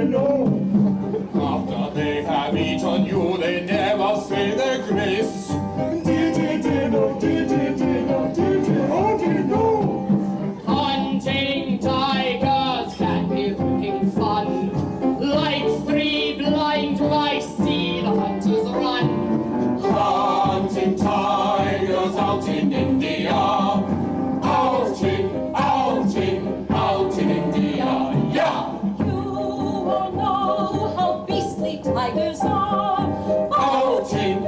dear, no. After they have eaten you, they never say their grace. Dear, dear, dear, no, dear, dear, dear, no, dear, dear, oh dear, no. Hunting tigers can be looking fun. Like three blind mice see the hunters run. Hunting tigers out in India. Out in India, yeah. You all know how beastly tigers are. Out in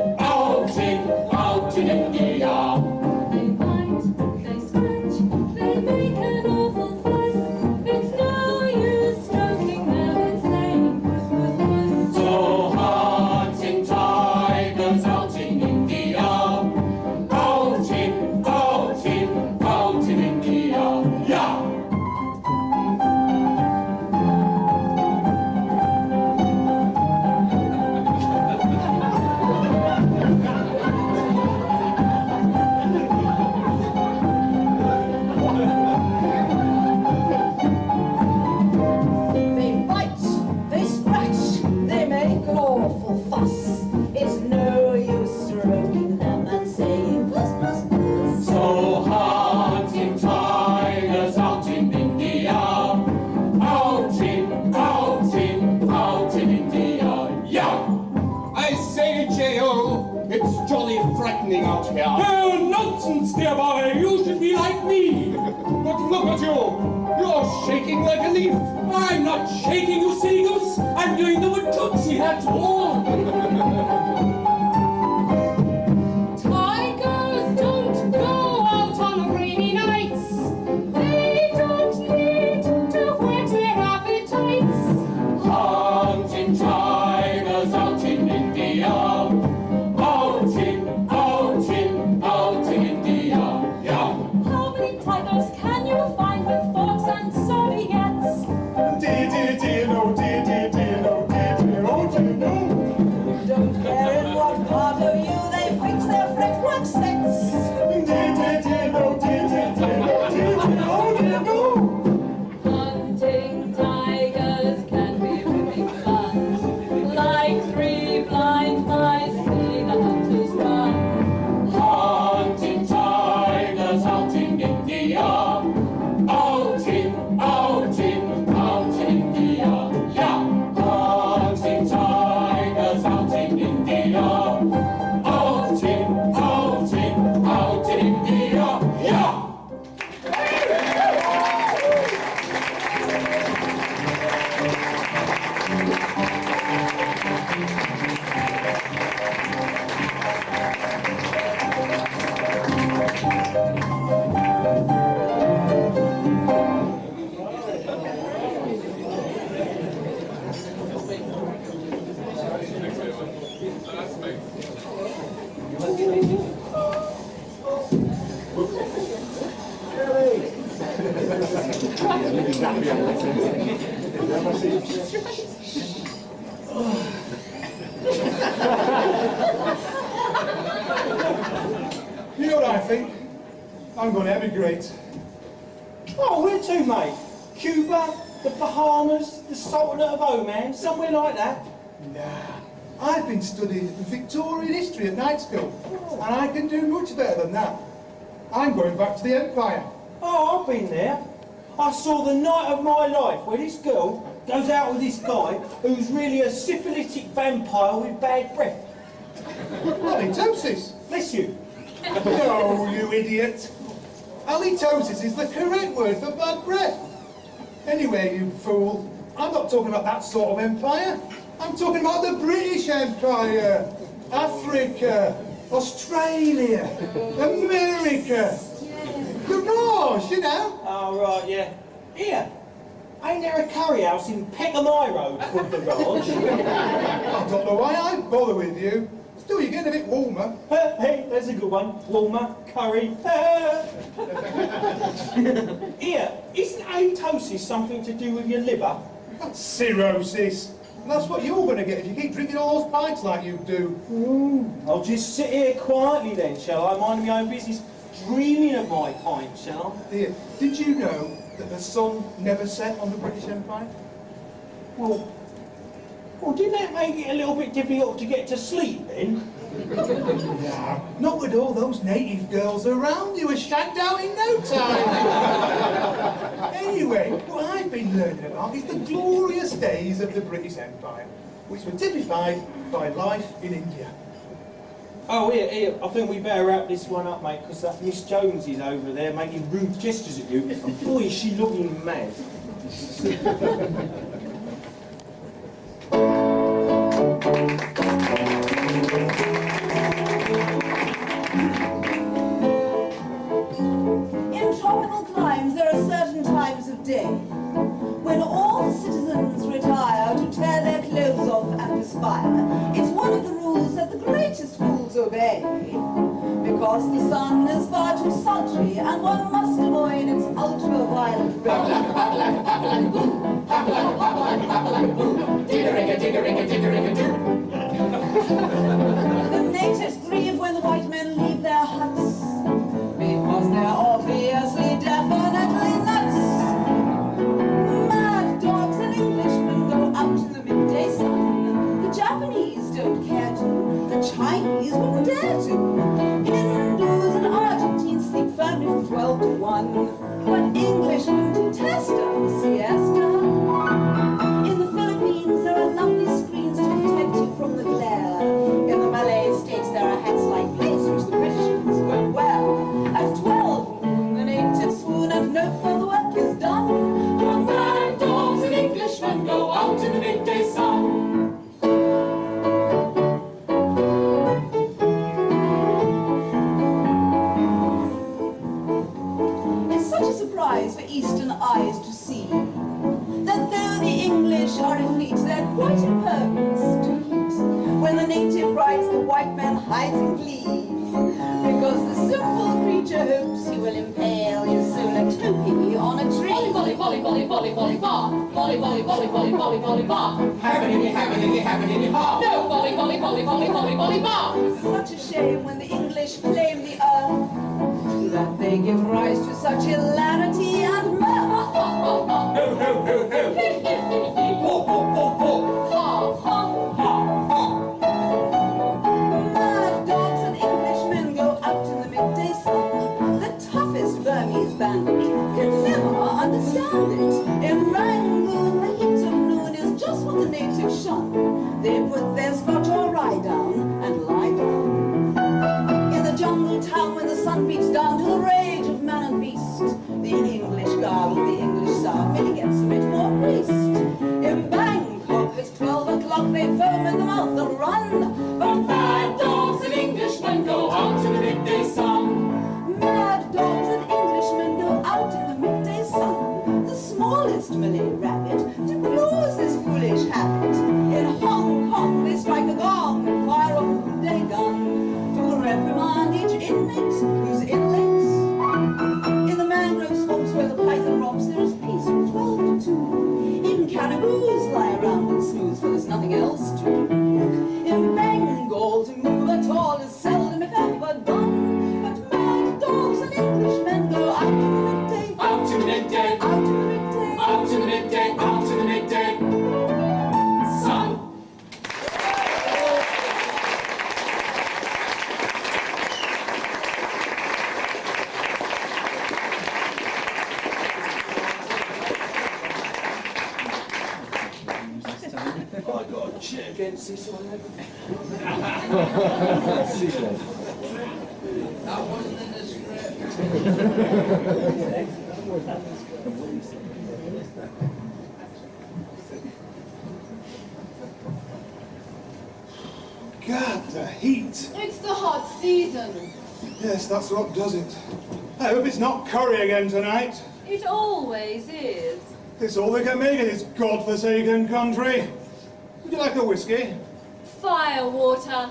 India. They bite, they scratch, they make an awful fuss. It's no use stroking them and saying puss, puss, puss. So hunting tigers out in India. Out in India, yeah. They bite, they scratch, they make an awful fuss. It's no use stroking them and saying puss, puss, puss. So hunting tigers out in India. Out in India, yeah. I say, J.O., it's jolly frightening out here. Oh, nonsense, dear boy. You should be like me. But look at you. You're shaking like a leaf. I'm not shaking, you silly goose. I'm doing the Watusi, that's all. Tigers don't go out on rainy nights. They don't need to whet their appetites. Hunting tigers out in India. Out in India, yeah. How many tigers can you find with forks and serviettes? Dear, dear, dear, no, dear, dear, dear, no, dear, dear, oh dear, no. Don't care in what part of you they fix their fretwork sets. Dear, dear, dear, no, dear, dear, dear, no, dear, dear, oh dear, no. Hunting tigers can be ripping fun. Like three blind mice see the hunters run. Hunting tigers out in India. Out in India, yeah. Hunting tigers out in India. Out in India, yeah. You know what I think? I'm going to emigrate. Oh, where to, mate? Cuba, the Bahamas, the Sultanate of Oman, somewhere like that? Nah, I've been studying Victorian history at night school, and I can do much better than that. I'm going back to the Empire. Oh, I've been there. I saw the night of my life where this girl goes out with this guy who's really a syphilitic vampire with bad breath. Halitosis. Bless you. No, you idiot. Halitosis is the correct word for bad breath. Anyway, you fool, I'm not talking about that sort of empire. I'm talking about the British Empire, Africa, Australia, America. The Brough, you know. Oh, right, yeah. Here, ain't there a curry house in Peckham High Road called the Raj? I don't know why I bother with you. Still, you're getting a bit warmer. Hey, there's a good one. Warmer, curry. Here, isn't halitosis something to do with your liver? That's cirrhosis. And that's what you're going to get if you keep drinking all those pints like you do. I'll just sit here quietly then, shall I? Mind my own business, dreaming of my pint, shall I? Dear, did you know that the sun never set on the British Empire? Well, Well, didn't that make it a little bit difficult to get to sleep then? Not with all those native girls around. You were shagged out in no time. Anyway, what I've been learning about is the glorious days of the British Empire, which were typified by life in India. Oh, here, I think we better wrap this one up, mate, because that Miss Jones is over there making rude gestures at you. And boy, is she looking mad. In tropical climes, there are certain times of day when all citizens retire to tear their clothes off and perspire. It's one of the rules that the greatest fools obey, because the sun is far too sultry and one must avoid its ultraviolet rays. The natives grieve when the white men leave their huts, because they're obviously definitely nuts. Mad dogs and Englishmen go out in the midday sun. The Japanese don't care to, the Chinese wouldn't dare to. Hindus and Argentines sleep firmly from 12 to 1, but Englishmen detest a siesta. In the Philippines there are lovely screens to protect you from the glare. In the Malay states there are hats like plates which the Britishers won't wear. At 12 noon the natives swoon and no further work is done. But mad dogs and Englishmen go out in the midday sun. It's such a surprise for Eastern eyes to see that though the English are effete, they're quite impervious to heat. When the native rides, the white man hides in glee, because the simple creature hopes he will impale his solar toupee on a tree. Bolly, bolly, bolly, bolly, bolly, bar. Bolly, bolly, bolly, bolly, bolly, bolly, bar. Habbity, habbity, habbity, ha! No, bolly, bolly, bolly, bolly, bolly, bolly, bar. Such a shame when the English claim the earth, that they give rise to such hilarity and mirth. Ho, ho, ho, ho! Ha, ha, ha. Mad dogs and Englishmen go out in the midday sun. The toughest Burmese bandit can never understand it. In Rangoon, the heat of noon is just what the natives shun. They put their Scotch or rye down and lie down. In the jungle town, when the sun beats down to the rage of man and beast, the English guard of the English South merely gets a bit more priest. In Bangkok, it's 12 o'clock, they foam at the mouth and run. But mad dogs and Englishmen go out in the midday sun. Mad dogs and Englishmen go out in the midday sun. The smallest Malay rabbit deplores this foolish habit. In Hong Kong, they strike a gong and fire off a midday gun to reprimand each inmate who's in late. In the mangrove swamps where the python romps, there is peace from 12 to 2. Even caraboos lie around and snooze, for there's nothing else to do. In Bengal, to move at all is seldom if ever done. But mad dogs and Englishmen go out in the midday. Out in the midday, Out in the midday. out in the midday, out in the midday sun. I got a shit against this one. That wasn't in the script. God, the heat. It's the hot season. Yes, that's what does it. I hope it's not curry again tonight. It always is. It's all they can make in this godforsaken country. Would you like a whiskey? Fire water.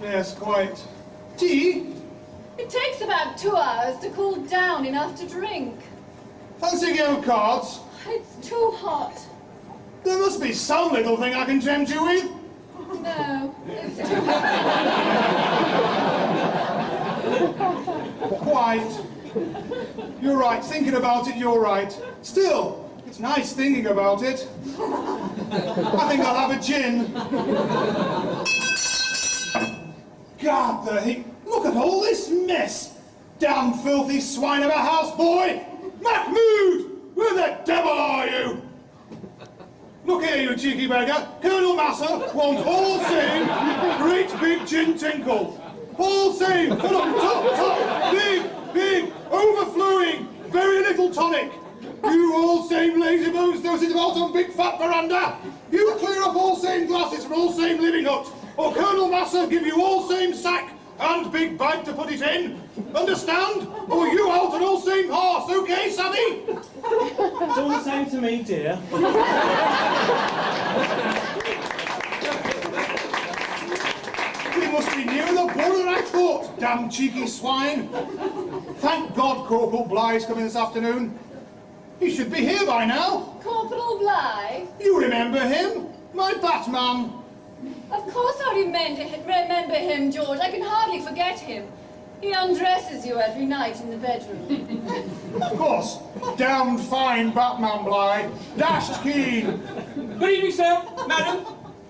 Yes, quite. Tea? It takes about 2 hours to cool down enough to drink. Fancy a game of cards? It's too hot. There must be some little thing I can tempt you with. No, it's too hot. Quite. You're right. Thinking about it, you're right. Still, It's nice thinking about it. I think I'll have a gin. God, the heat. Look at all this mess. Damn filthy swine of a houseboy. Mahmood, where the devil are you? Look here, you cheeky beggar. Colonel Massa wants all same great big gin tinkle. All same, full of top, big, overflowing, very little tonic. You all same lazy bones nosing about on big fat veranda. You clear up all same glasses from all same living hut, or Colonel Massa give you all same sack and big bag to put it in. Understand? Or you out an all same horse, okay, Sammy? It's all the same to me, dear. We must be near the border, I thought, damn cheeky swine. Thank God Corporal Bligh's coming this afternoon. He should be here by now. Corporal Bligh? You remember him? My Batman. Of course I remember him, George. I can hardly forget him. He undresses you every night in the bedroom. Of course. Damned fine Batman Bligh. Dashed keen. Good evening, sir. Madam.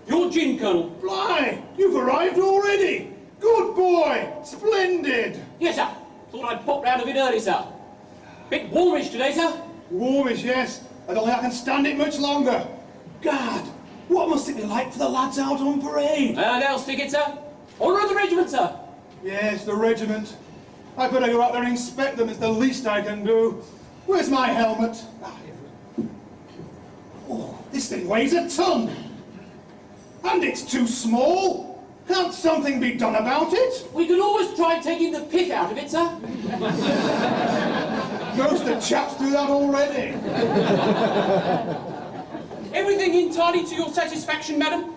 Your gin, Colonel. Bligh, you've arrived already. Good boy. Splendid. Yes, sir. Thought I'd pop round a bit early, sir. Bit warmish today, sir. Warmish, yes. I don't think I can stand it much longer. God, what must it be like for the lads out on parade? They'll stick it, sir. Order of the regiment, sir. Yes, the regiment. I better go out there and inspect them. It's the least I can do. Where's my helmet? Oh, this thing weighs a ton. And it's too small. Can't something be done about it? We could always try taking the pith out of it, sir. Most of the chaps do that already. Everything entirely to your satisfaction, madam?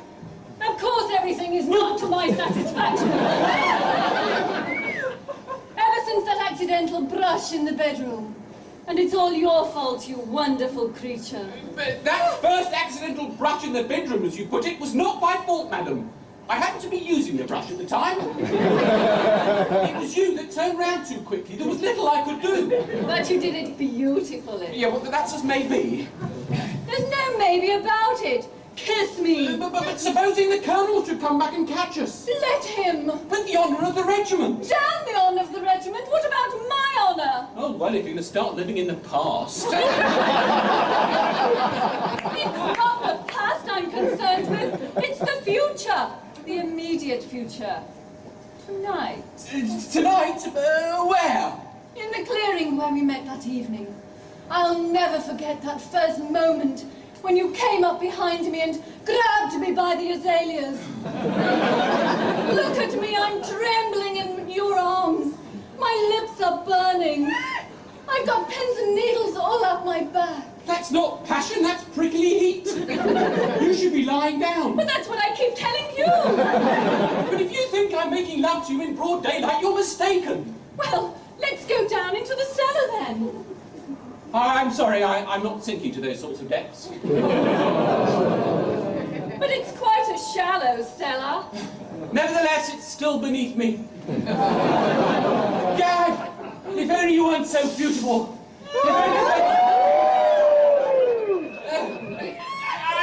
Of course everything is not to my satisfaction. Ever since that accidental brush in the bedroom. And it's all your fault, you wonderful creature. But that first accidental brush in the bedroom, as you put it, was not my fault, madam. I happened to be using the brush at the time. It was you that turned round too quickly. There was little I could do. But you did it beautifully. Yeah, well, that's as may be. There's no maybe about it. Kiss me. But supposing the Colonel should come back and catch us? Let him. But the honour of the regiment. Damn the honour of the regiment. What about my honour? Oh, well, if you're going to start living in the past. It's not the past I'm concerned with. It's the future. The immediate future. Tonight. Tonight? Where? In the clearing where we met that evening. I'll never forget that first moment when you came up behind me and grabbed me by the azaleas. Look at me, I'm trembling in your arms. My lips are burning. I've got pins and needles all up my back. That's not passion, that's prickly heat. You should be lying down. But that's what I keep telling you. But if you think I'm making love to you in broad daylight, you're mistaken. Well, let's go down into the cellar then. I'm sorry, I'm not sinking to those sorts of depths. But it's quite a shallow cellar. Nevertheless, it's still beneath me. Gad, if only you weren't so beautiful.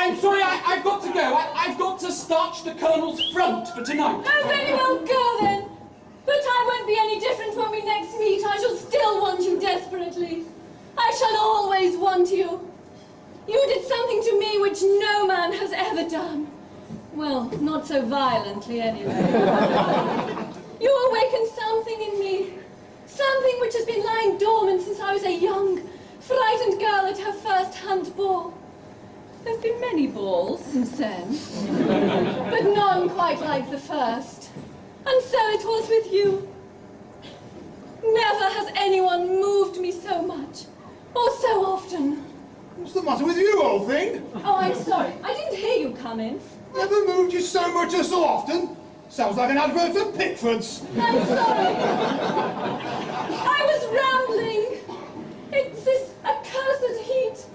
I'm sorry, I've got to go. I've got to starch the Colonel's front for tonight. Oh, very well, go then. But I won't be any different when we next meet. I shall still want you desperately. I shall always want you. You did something to me which no man has ever done. Well, not so violently, anyway. You awakened something in me. Something which has been lying dormant since I was a young, frightened girl at her first hunt ball. There have been many balls since then, but none quite like the first. And so it was with you. Never has anyone moved me so much, or so often. What's the matter with you, old thing? Oh, I'm sorry. I didn't hear you come in. Never moved you so much or so often. Sounds like an advert for Pickford's. I'm sorry. I was rambling. It's this accursed heat.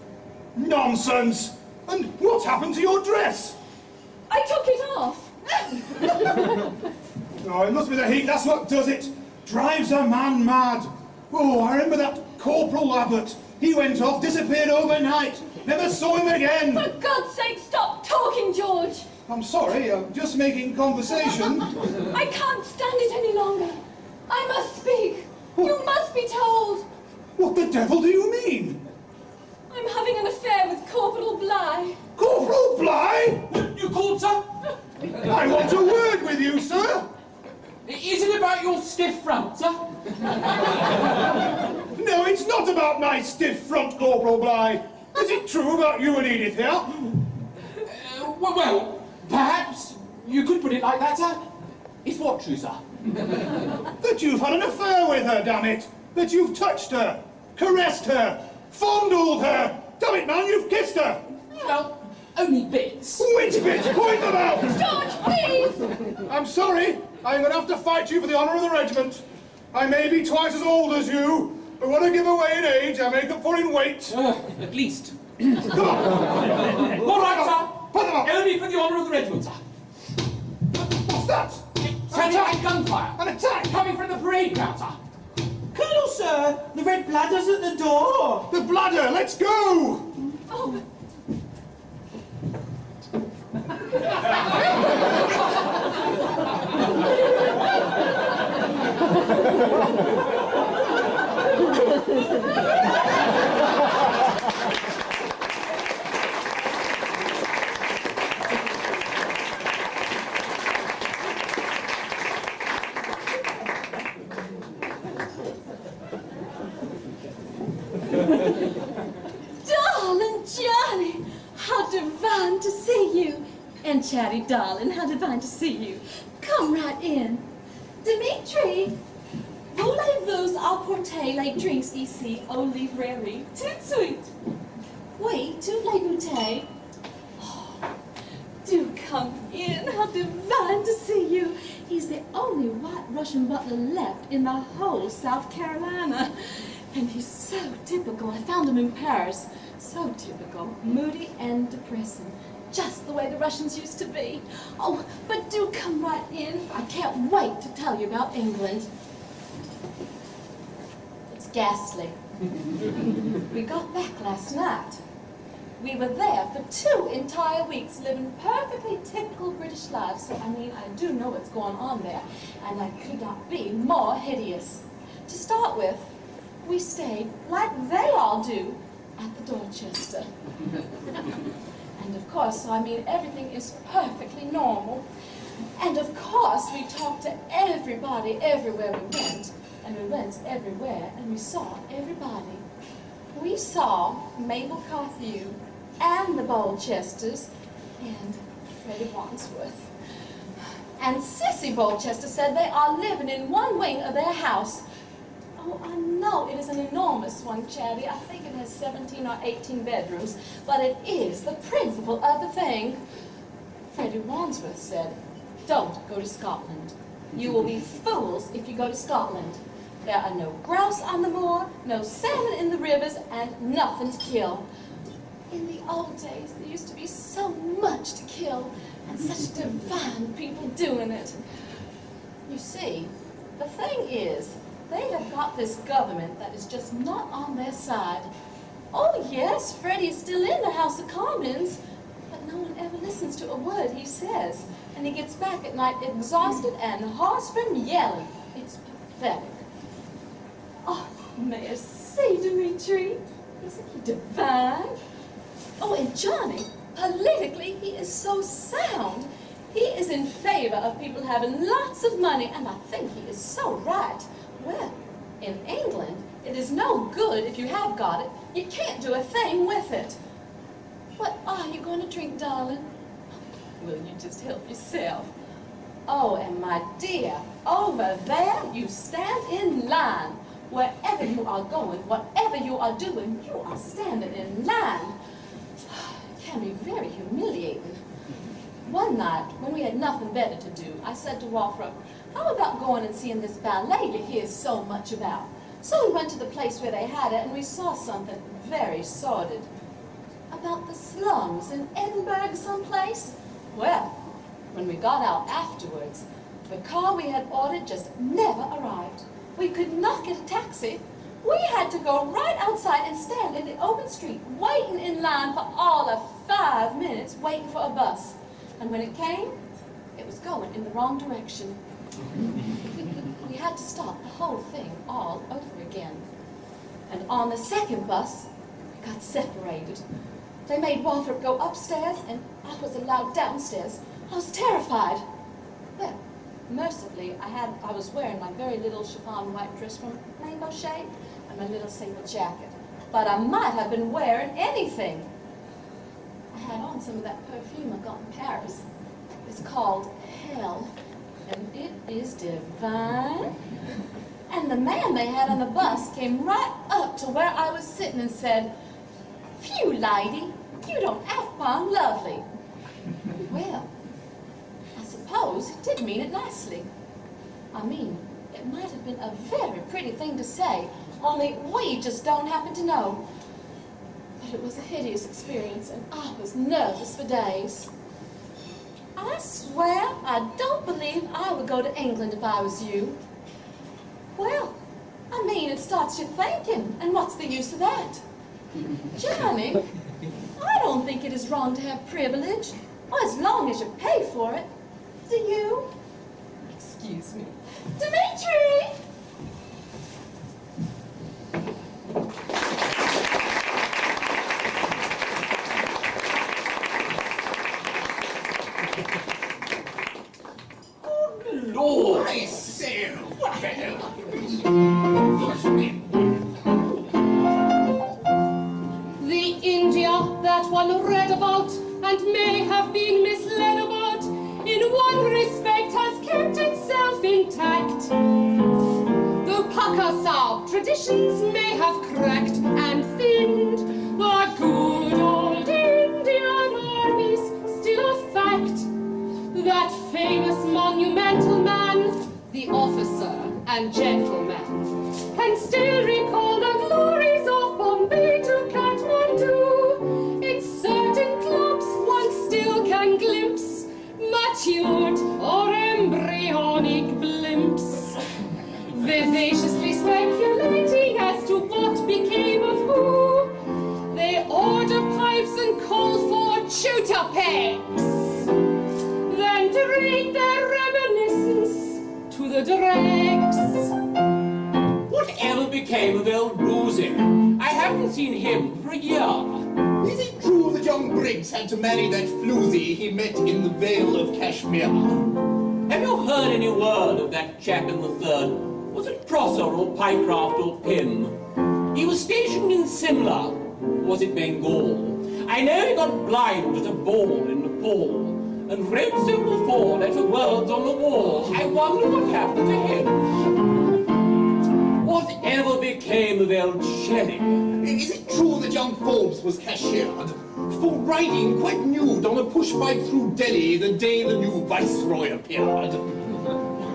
Nonsense! And what's happened to your dress? I took it off. Oh, it must be the heat, that's what does it. Drives a man mad. Oh, I remember that Corporal Abbott. He went off, disappeared overnight. Never saw him again. For God's sake, stop talking, George! I'm sorry, I'm just making conversation. I can't stand it any longer. I must speak. You must be told. What the devil do you mean? I'm having an affair with Corporal Bligh. Corporal Bligh? You called, sir? I want a word with you, sir. Is it about your stiff front, sir? No, it's not about my stiff front, Corporal Bligh. Is it true about you and Edith here? Well, perhaps you could put it like that, sir. Is what true, sir? That you've had an affair with her, damn it! That you've touched her, caressed her, fondled her! Damn it, man, you've kissed her! Well, only bits. Which bits? Point them out! George, please! I'm sorry, I'm going to have to fight you for the honour of the regiment. I may be twice as old as you, but when I give away in age, I make up for in weight. At least. Come on! All right, sir. Put them up! Only for the honour of the regiment, sir. What's that? Sounding like gunfire. An attack! Coming from the parade ground, sir. Colonel, sir, the red bladder's at the door. The bladder, let's go! Oh, darling Johnny, how divine to see you. And Chatty, darling, how divine to see you. Come right in. Dimitri, voulez-vous apporter les drinks ici au librairie? Tout de suite. Oui, toutes les bouteilles. Oh, do come in. How divine to see you. He's the only white Russian butler left in the whole South Carolina. And he's so typical. I found him in Paris. So typical. Moody and depressing. Just the way the Russians used to be. Oh, but do come right in. I can't wait to tell you about England. It's ghastly. We got back last night. We were there for 2 entire weeks, living perfectly typical British lives. So, I mean, I do know what's going on there, and I could not be more hideous. To start with, we stayed, like they all do, at the Dorchester. And of course, so I mean, everything is perfectly normal. And of course, we talked to everybody everywhere we went. And we went everywhere, and we saw everybody. We saw Mabel Carthew, and the Bolchesters, and Freddie Wadsworth. And Sissy Bolchester said they are living in one wing of their house. Oh, I know it is an enormous one, Chatty. I think it has 17 or 18 bedrooms, but it is the principle of the thing. Freddie Wadsworth said, don't go to Scotland. You will be fools if you go to Scotland. There are no grouse on the moor, no salmon in the rivers, and nothing to kill. In the old days, there used to be so much to kill, and such divine people doing it. You see, the thing is, they have got this government that is just not on their side. Oh yes, Freddie is still in the House of Commons, but no one ever listens to a word he says, and he gets back at night exhausted and hoarse from yelling. It's pathetic. Oh, may I say, Dimitri, isn't he divine? Oh, and Johnny, politically, he is so sound. He is in favor of people having lots of money, and I think he is so right. Well, in England, it is no good if you have got it. You can't do a thing with it. What are you going to drink, darling? Will you just help yourself? Oh, and my dear, over there, you stand in line. Wherever you are going, whatever you are doing, you are standing in line. It can be very humiliating. One night, when we had nothing better to do, I said to Walfrop, how about going and seeing this ballet you hear so much about? So we went to the place where they had it, and we saw something very sordid. About the slums in Edinburgh someplace. Well, when we got out afterwards, the car we had ordered just never arrived. We could not get a taxi. We had to go right outside and stand in the open street, waiting in line for all of 5 minutes, waiting for a bus. And when it came, it was going in the wrong direction. We had to stop the whole thing all over again. And on the second bus, we got separated. They made Walthrop go upstairs, and I was allowed downstairs. I was terrified. Well, mercifully, I was wearing my very little chiffon white dress from Rainbow Shade and my little single jacket. But I might have been wearing anything. I had on some of that perfume I got in Paris. It's called Hell, and it is divine. And the man they had on the bus came right up to where I was sitting and said, "Phew, lady, you don't act upon lovely." Well, I suppose he did mean it nicely. I mean, it might have been a very pretty thing to say, only we just don't happen to know. But it was a hideous experience, and I was nervous for days. I swear I don't believe I would go to England if I was you. Well, I mean, it starts you thinking, and what's the use of that? Johnny, I don't think it is wrong to have privilege, as long as you pay for it. Do you? Excuse me. Dimitri! Lord, I say, what the hell? The India that one read about and may have been misled about, in one respect has kept itself intact. Though Pakistan traditions may have cracked and thinned, the good old Indian army's still a fact. That famous monumental man, the officer and gentleman, can still recall the glories of Bombay to Kathmandu. In certain clubs one still can glimpse matured or embryonic blimps, vivaciously speculating as to what became of who. They order pipes and call for shooter pegs, then drain their reminiscence to the dregs. Whatever became of old Brucey? I haven't seen him for a year. Is it true that young Briggs had to marry that floozy he met in the Vale of Kashmir? Have you heard any word of that chap in the third? Was it Prosser or Pycraft or Pym? He was stationed in Simla. Was it Bengal? I know he got blind at a ball in Nepal and wrote several four-letter words on the wall. I wonder what happened to him. Whatever became of old Shelley? Is it true that young Forbes was cashiered for riding quite nude on a push-bike through Delhi the day the new viceroy appeared?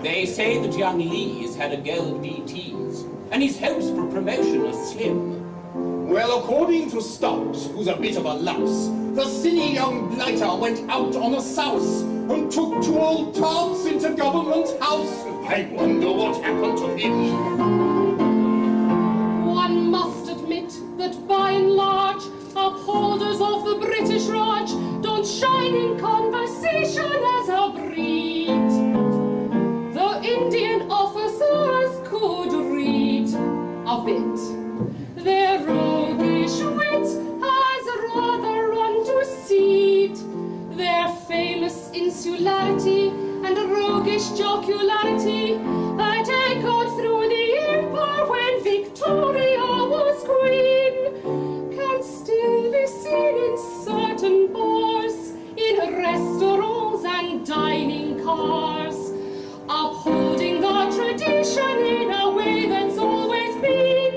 They say that young Lee's had a go of DTs, and his hopes for promotion are slim. Well, according to Stubbs, who's a bit of a louse, the silly young blighter went out on a souse and took 2 old tarts into Government House. I wonder what happened to him. One must admit that by and large, upholders of the British Raj don't shine in conversation as a breed. The Indian officers could read a bit. Their roguish wit has rather run to seed. Their famous insularity and roguish jocularity that echoed through the empire when Victoria was queen can still be seen in certain bars, in restaurants and dining cars, upholding the tradition in a way that's always been.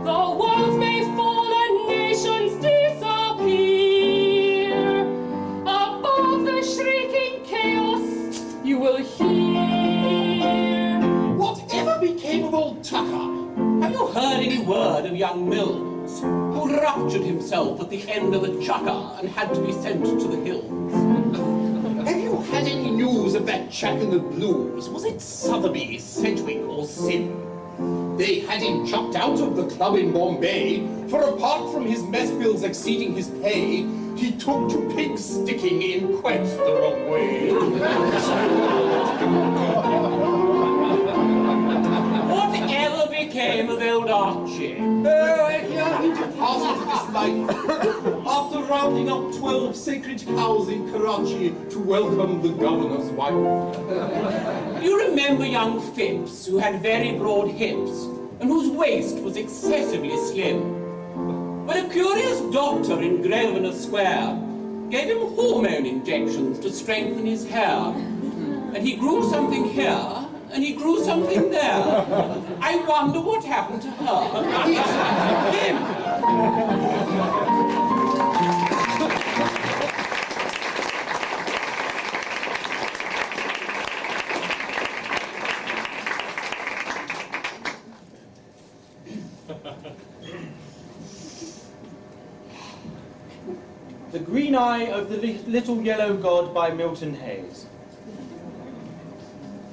The world may fall and nations disappear. Above the shrieking chaos you will hear. Whatever became of old Tucker? Have you heard any word of young Mills, who ruptured himself at the end of a chucker and had to be sent to the hills? Have you had any news of that chap in the blues? Was it Sotheby, Sedgwick or Sim? They had him chucked out of the club in Bombay, for apart from his mess bills exceeding his pay, he took to pig sticking in quite the wrong way. Whatever became of old Archie? He departed this life after rounding up 12 sacred cows in Karachi to welcome the governor's wife. You remember young Phipps, who had very broad hips, and whose waist was excessively slim? But a curious doctor in Grosvenor Square gave him hormone injections to strengthen his hair. And he grew something here, and he grew something there. I wonder what happened to her. Him! The Green Eye of the Little Yellow God by Milton Hayes.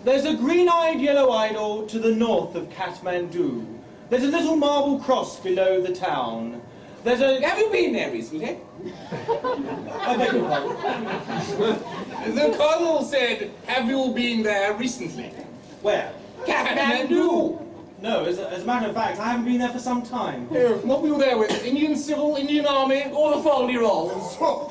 There's a green-eyed yellow idol to the north of Kathmandu. There's a little marble cross below the town. There's a... Have you been there recently? I beg your pardon. The colonel said, have you been there recently? Where? Kathmandu! No, as a matter of fact, I haven't been there for some time. Oh, what were you there with? Indian Civil, Indian Army? All the foldy rolls. Well,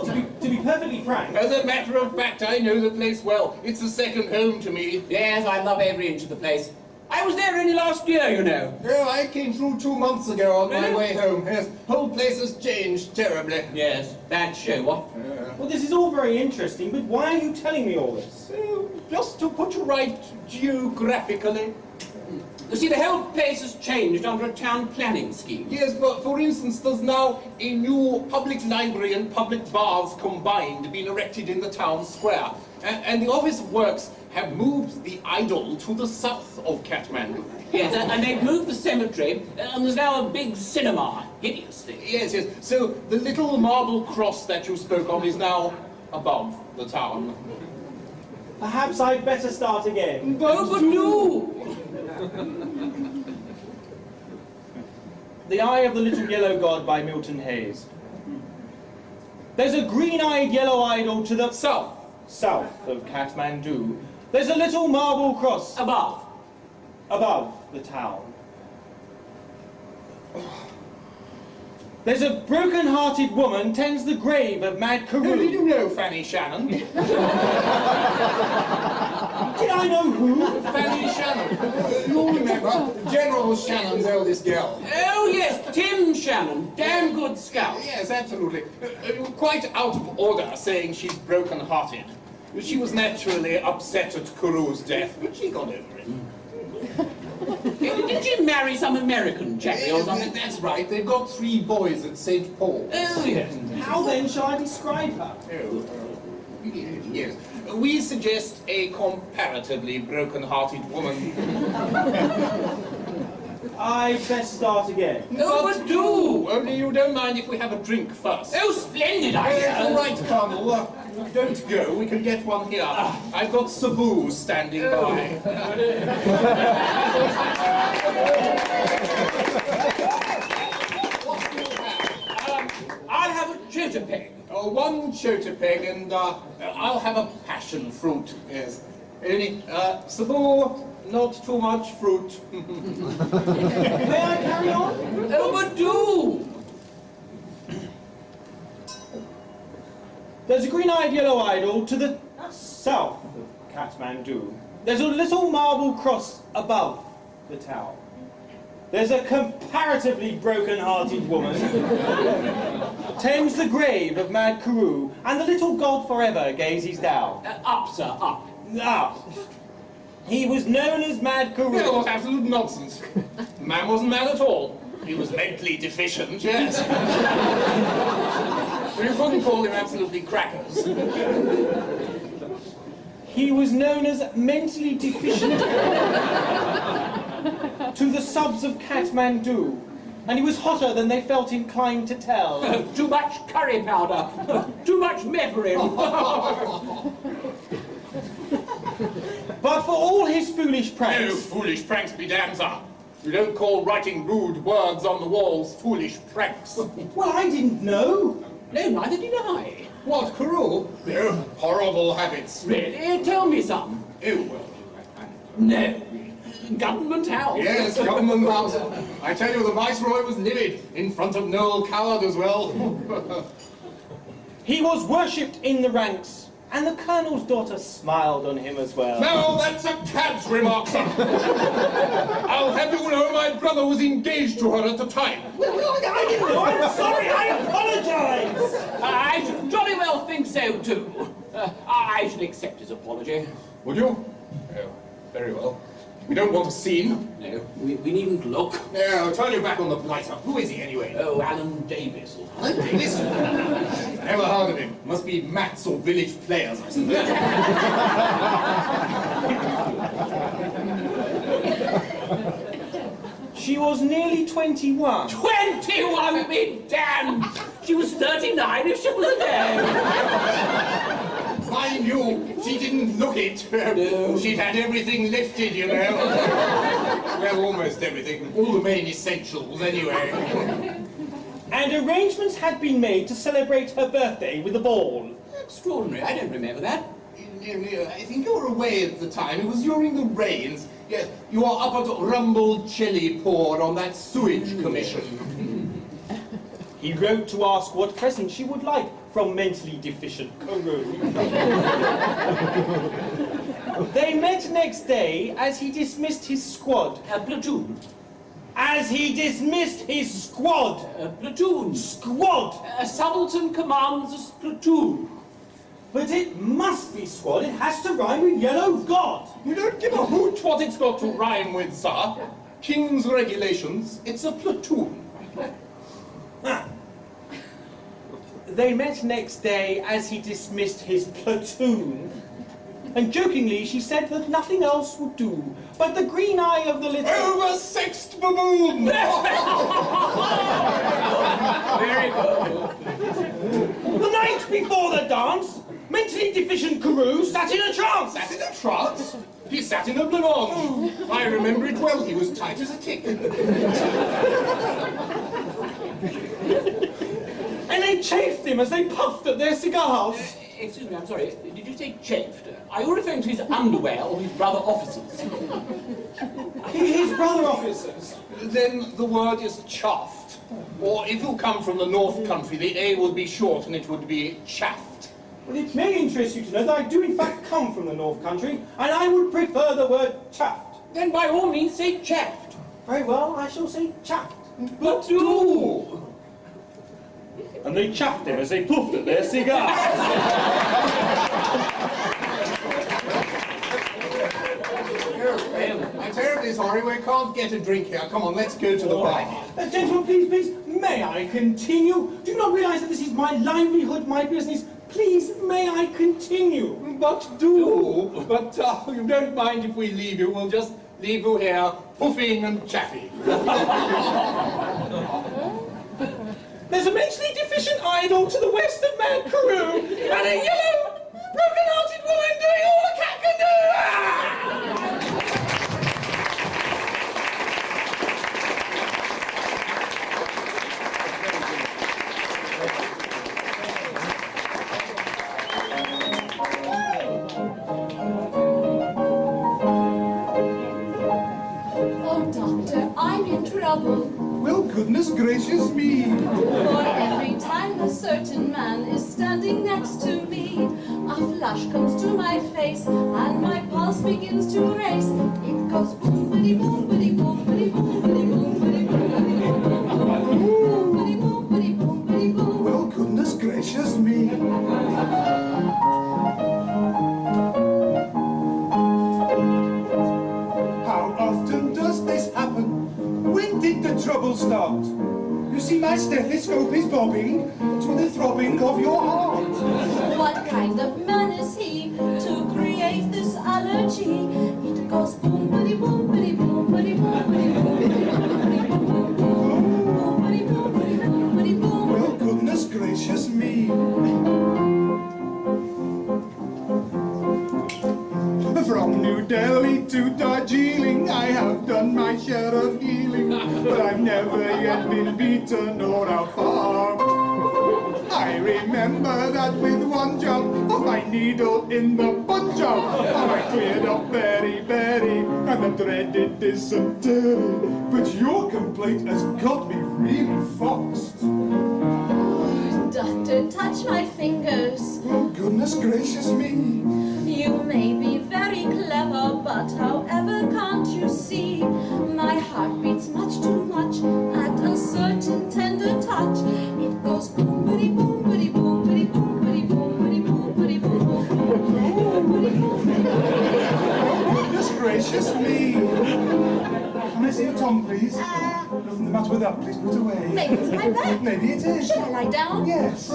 to be perfectly frank... As a matter of fact, I know the place well. It's a second home to me. Yes, I love every inch of the place. I was there only last year, you know. Oh, I came through 2 months ago on my Really? way home. Yes, whole place has changed terribly. Yes, bad show, what? Well, this is all very interesting, but why are you telling me all this? Just to put you right geographically. You see, the whole place has changed under a town planning scheme. Yes, but for instance, there's now a new public library and public baths combined being erected in the town square. And the Office of Works have moved the idol to the south of Kathmandu. Yes, and they've moved the cemetery, and there's now a big cinema. Hideous thing. Yes, yes. So the little marble cross that you spoke of is now above the town. Perhaps I'd better start again. Oh, but do! The Eye of the Little Yellow God by Milton Hayes. There's a green-eyed yellow idol to the south of Kathmandu. There's a little marble cross above the town. There's a broken-hearted woman tends the grave of Mad Did Carew. you know Fanny Shannon? Did I know who? Fanny Shannon. You'll remember, General Shannon's eldest girl. Oh, yes, Tim Shannon. Damn good scout. Yes, absolutely. Quite out of order saying she's broken-hearted. She was naturally upset at Carew's death, but she got over it. Did she marry some American chappie or something? That's right. They've got 3 boys at St. Paul's. Oh, yes. How then shall I describe her? Yes. We suggest a comparatively broken-hearted woman. I'd best start again. No, but do! Only you don't mind if we have a drink first. Oh, splendid It's all idea! right, Colonel. Don't go. We can get one here. I've got Sabu standing by. What do you have? I'll have a chota peg. 1 chota peg, and I'll have a passion fruit. Yes. Only, Sabu, not too much fruit. May I carry on? Oh, but do! There's a green-eyed yellow idol to the south of Kathmandu. There's a little marble cross above the town. There's a comparatively broken-hearted woman tends the grave of Mad Carew, and the little god forever gazes down. Up, sir, up. Up. He was known as Mad That Carew. was absolute nonsense. Man wasn't mad at all. He was mentally deficient, yes. You couldn't call him absolutely crackers. He was known as mentally deficient to the subs of Kathmandu, and he was hotter than they felt inclined to tell. Too much curry powder. Too much mevering. But for all his foolish foolish pranks. No foolish pranks be damned, sir. You don't call writing rude words on the walls foolish pranks. Well, I didn't know. No, neither did I. What, Carew? No, horrible habits. Really? Tell me some. Oh, well. No. Government House. Yes, Government House. I tell you, the Viceroy was livid, in front of Noel Coward as well. He was worshipped in the ranks, and the Colonel's daughter smiled on him as well. No, that's a cad's remark, sir. I'll have you know my brother was engaged to her at the time. I didn't know. I'm sorry. I apologise. I should jolly well think so too. I should accept his apology. Would you? Oh, very well. We don't want a scene. No, we needn't look. Now, turn your back on the blighter. Who is he anyway? Oh, Alan Davies. Davies? Never heard of him. Must be mats or village players, I suppose. She was nearly 21. 21 be damned! She was 39 if she was a day. Mind you, she didn't look it. No. She'd had everything lifted, you know. Well, almost everything. All the main essentials, anyway. And arrangements had been made to celebrate her birthday with a ball. Extraordinary, I don't remember that. I think you were away at the time. It was during the rains. Yes, you were up at Rumble-Chelly-Port on that sewage commission. He wrote to ask what present she would like from mentally deficient Carew. They met next day as he dismissed his squad. A platoon. As he dismissed his squad. A platoon. Squad! A subaltern commands a platoon. But it must be squad. It has to rhyme with yellow god. You don't give a hoot what it's got to rhyme with, sir. King's regulations, it's a platoon. They met next day as he dismissed his platoon. And jokingly, she said that nothing else would do. But the green eye of the little... Oversexed baboon! Very good. The night before the dance, mentally deficient Carew sat in a trance. Sat in a trance? He sat in a blancmange. I remember it well. He was tight as a tick. And they chafed him as they puffed at their cigars. Excuse me, I'm sorry. Did you say chafed? Are you referring to his underwear or his brother officers? His brother officers. Then the word is chaffed. Or if you come from the North Country, the A would be short and it would be chaffed. Well, it may interest you to know that I do in fact come from the North Country, and I would prefer the word chaffed. Then by all means say chaffed. Very well, I shall say chaffed. But do! And they chaffed him as they puffed at their cigars. I'm terribly sorry, we can't get a drink here. Come on, let's go to the bar. Gentlemen, please, may I continue? Do you not realise that this is my livelihood, my business? Please, may I continue? But do. But you don't mind if we leave you. We'll just leave you here, puffing and chaffing. There's a mentally deficient idol to the west of Mount Carew, and a yellow, broken-hearted woman doing all a cat can do! Oh, Doctor, I'm in trouble. Well, goodness gracious me. For every time a certain man is standing next to me, a flush comes to my face and my pulse begins to race. It goes boom, bitty boom, bitty boom, bitty boom, bitty boom, bitty boom, bitty boom, bitty boom, bitty boom, bitty boom. Well, goodness gracious me. How often does this happen? When did the trouble start? You see, my stethoscope is bobbing to the throbbing of your heart. What kind of man is he to create this allergy? It goes boom, bitty boom, bitty boom, bitty boom, bitty boom, bitty boom, bitty boom, boom, bitty boom, bitty boom, bitty boom. Well, goodness gracious me. From New Delhi to Darjeeling, I have done my share of healing, but I've never yet been beaten or out far. I remember that with one jump of my needle in the butt jump, I cleared up very, and the dreaded dysentery. But your complaint has got me really foxed. Doctor, touch my fingers. Oh, goodness gracious me. You may be very clever, but however can't you see? My heart beats much too much at a certain tender touch. It goes boom-bitty, boom-bitty, boom-bitty, boom-bitty, boom-bitty, boom-bitty, boom-bitty, boom-bitty, boom-bitty. Goodness gracious me. Can I see your tongue, please? Nothing the matter with that, please put away. Maybe it's my back. Maybe it is. Should I lie down? Yes.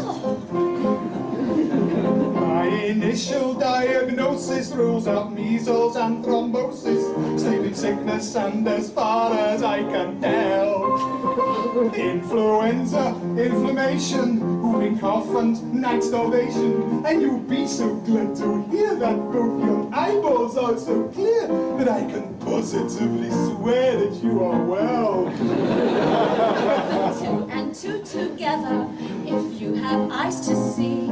My initial diagnosis rules out measles and thrombosis, sleeping sickness, and as far as I can tell, influenza, inflammation, whooping cough and night starvation. And you'll be so glad to hear that both your eyeballs are so clear that I can positively swear that you are well. 2 and 2 together, if you have eyes to see,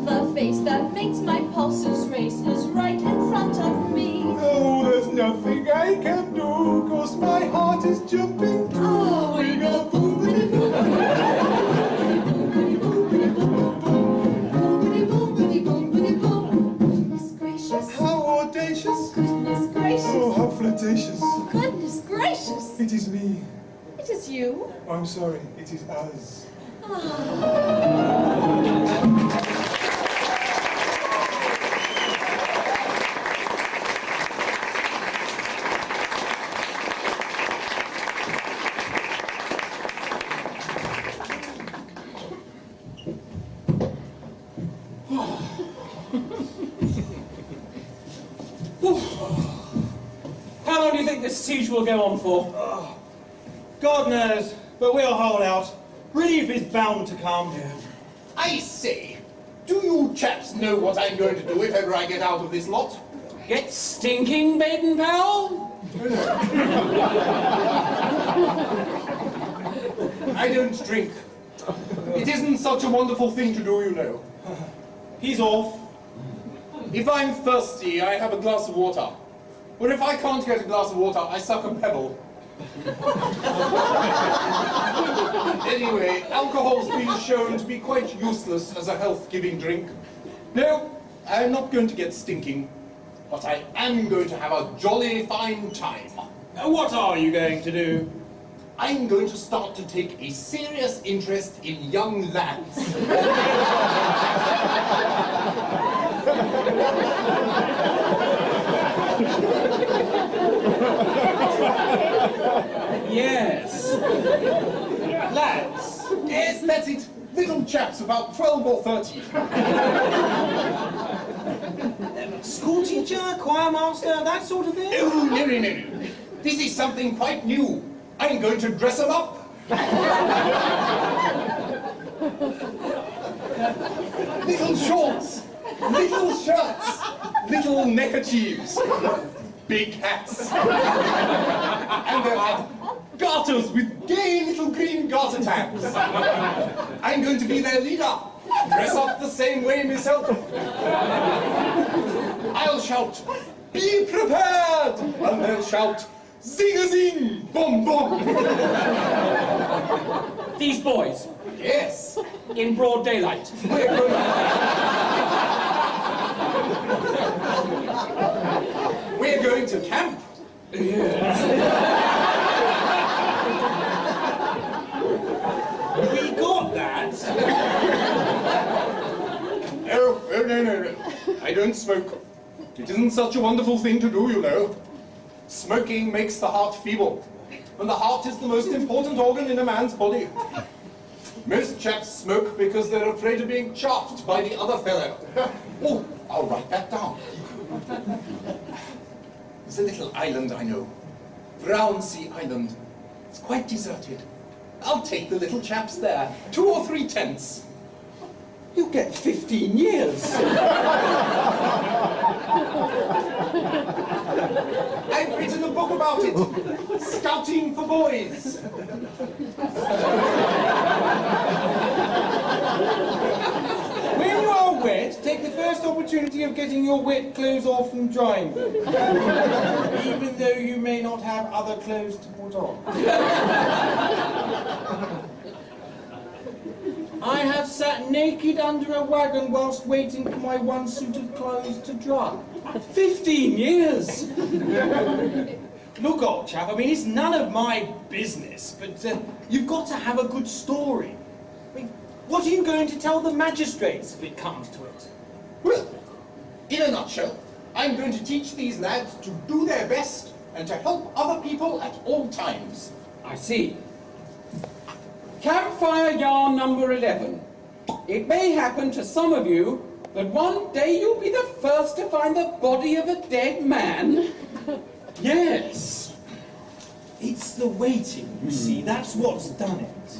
the face that makes my pulses race is right in front of me. Oh, there's nothing I can do, 'cause my heart is jumping. Oh, we go boom-bitty, boom-bitty, boom-bitty, boom-bitty, boom-bitty, boom-bitty, boom. Goodness gracious. How audacious. Goodness gracious. Oh, how flirtatious. Goodness gracious. It is me. It is you. I'm sorry, it is us. How long do you think this siege will go on for? God knows, but we'll hold out. Relief is bound to come. I say, do you chaps know what I'm going to do if ever I get out of this lot? Get stinking, Baden pal? I don't drink. It isn't such a wonderful thing to do, you know. He's off. If I'm thirsty, I have a glass of water. Or if I can't get a glass of water, I suck a pebble. Anyway, alcohol's been shown to be quite useless as a health-giving drink. No, I'm not going to get stinking, but I am going to have a jolly fine time. What are you going to do? I'm going to start to take a serious interest in young lads. Yes. Lads? Yes, that's it. Little chaps about 12 or 13. School teacher, choir master, that sort of thing? Oh, no. This is something quite new. I'm going to dress them up. Little shorts, little shirts, little neckerchiefs, big hats. And they'll have garters with gay little green garter tabs. I'm going to be their leader. Dress up the same way myself. I'll shout, "Be prepared!" And they'll shout, "Zing-a-zing, bom-bom!" These boys, Yes. in broad daylight. We're going to camp. We got that. Oh, no. I don't smoke. It isn't such a wonderful thing to do, you know. Smoking makes the heart feeble, and the heart is the most important organ in a man's body. Most chaps smoke because they're afraid of being chaffed by the other fellow. Oh, I'll write that down. There's a little island I know. Brownsea Island. It's quite deserted. I'll take the little chaps there. 2 or 3 tents. You get 15 years. about it. Scouting for boys. When you are wet, take the first opportunity of getting your wet clothes off and drying them. Even though you may not have other clothes to put on. I have sat naked under a wagon whilst waiting for my one suit of clothes to dry. 15 years! Look, old chap, I mean, it's none of my business, but you've got to have a good story. I mean, what are you going to tell the magistrates if it comes to it? Well, in a nutshell, I'm going to teach these lads to do their best and to help other people at all times. I see. Campfire yarn number 11. It may happen to some of you that one day you'll be the first to find the body of a dead man. Yes. It's the waiting, you see, that's what's done it.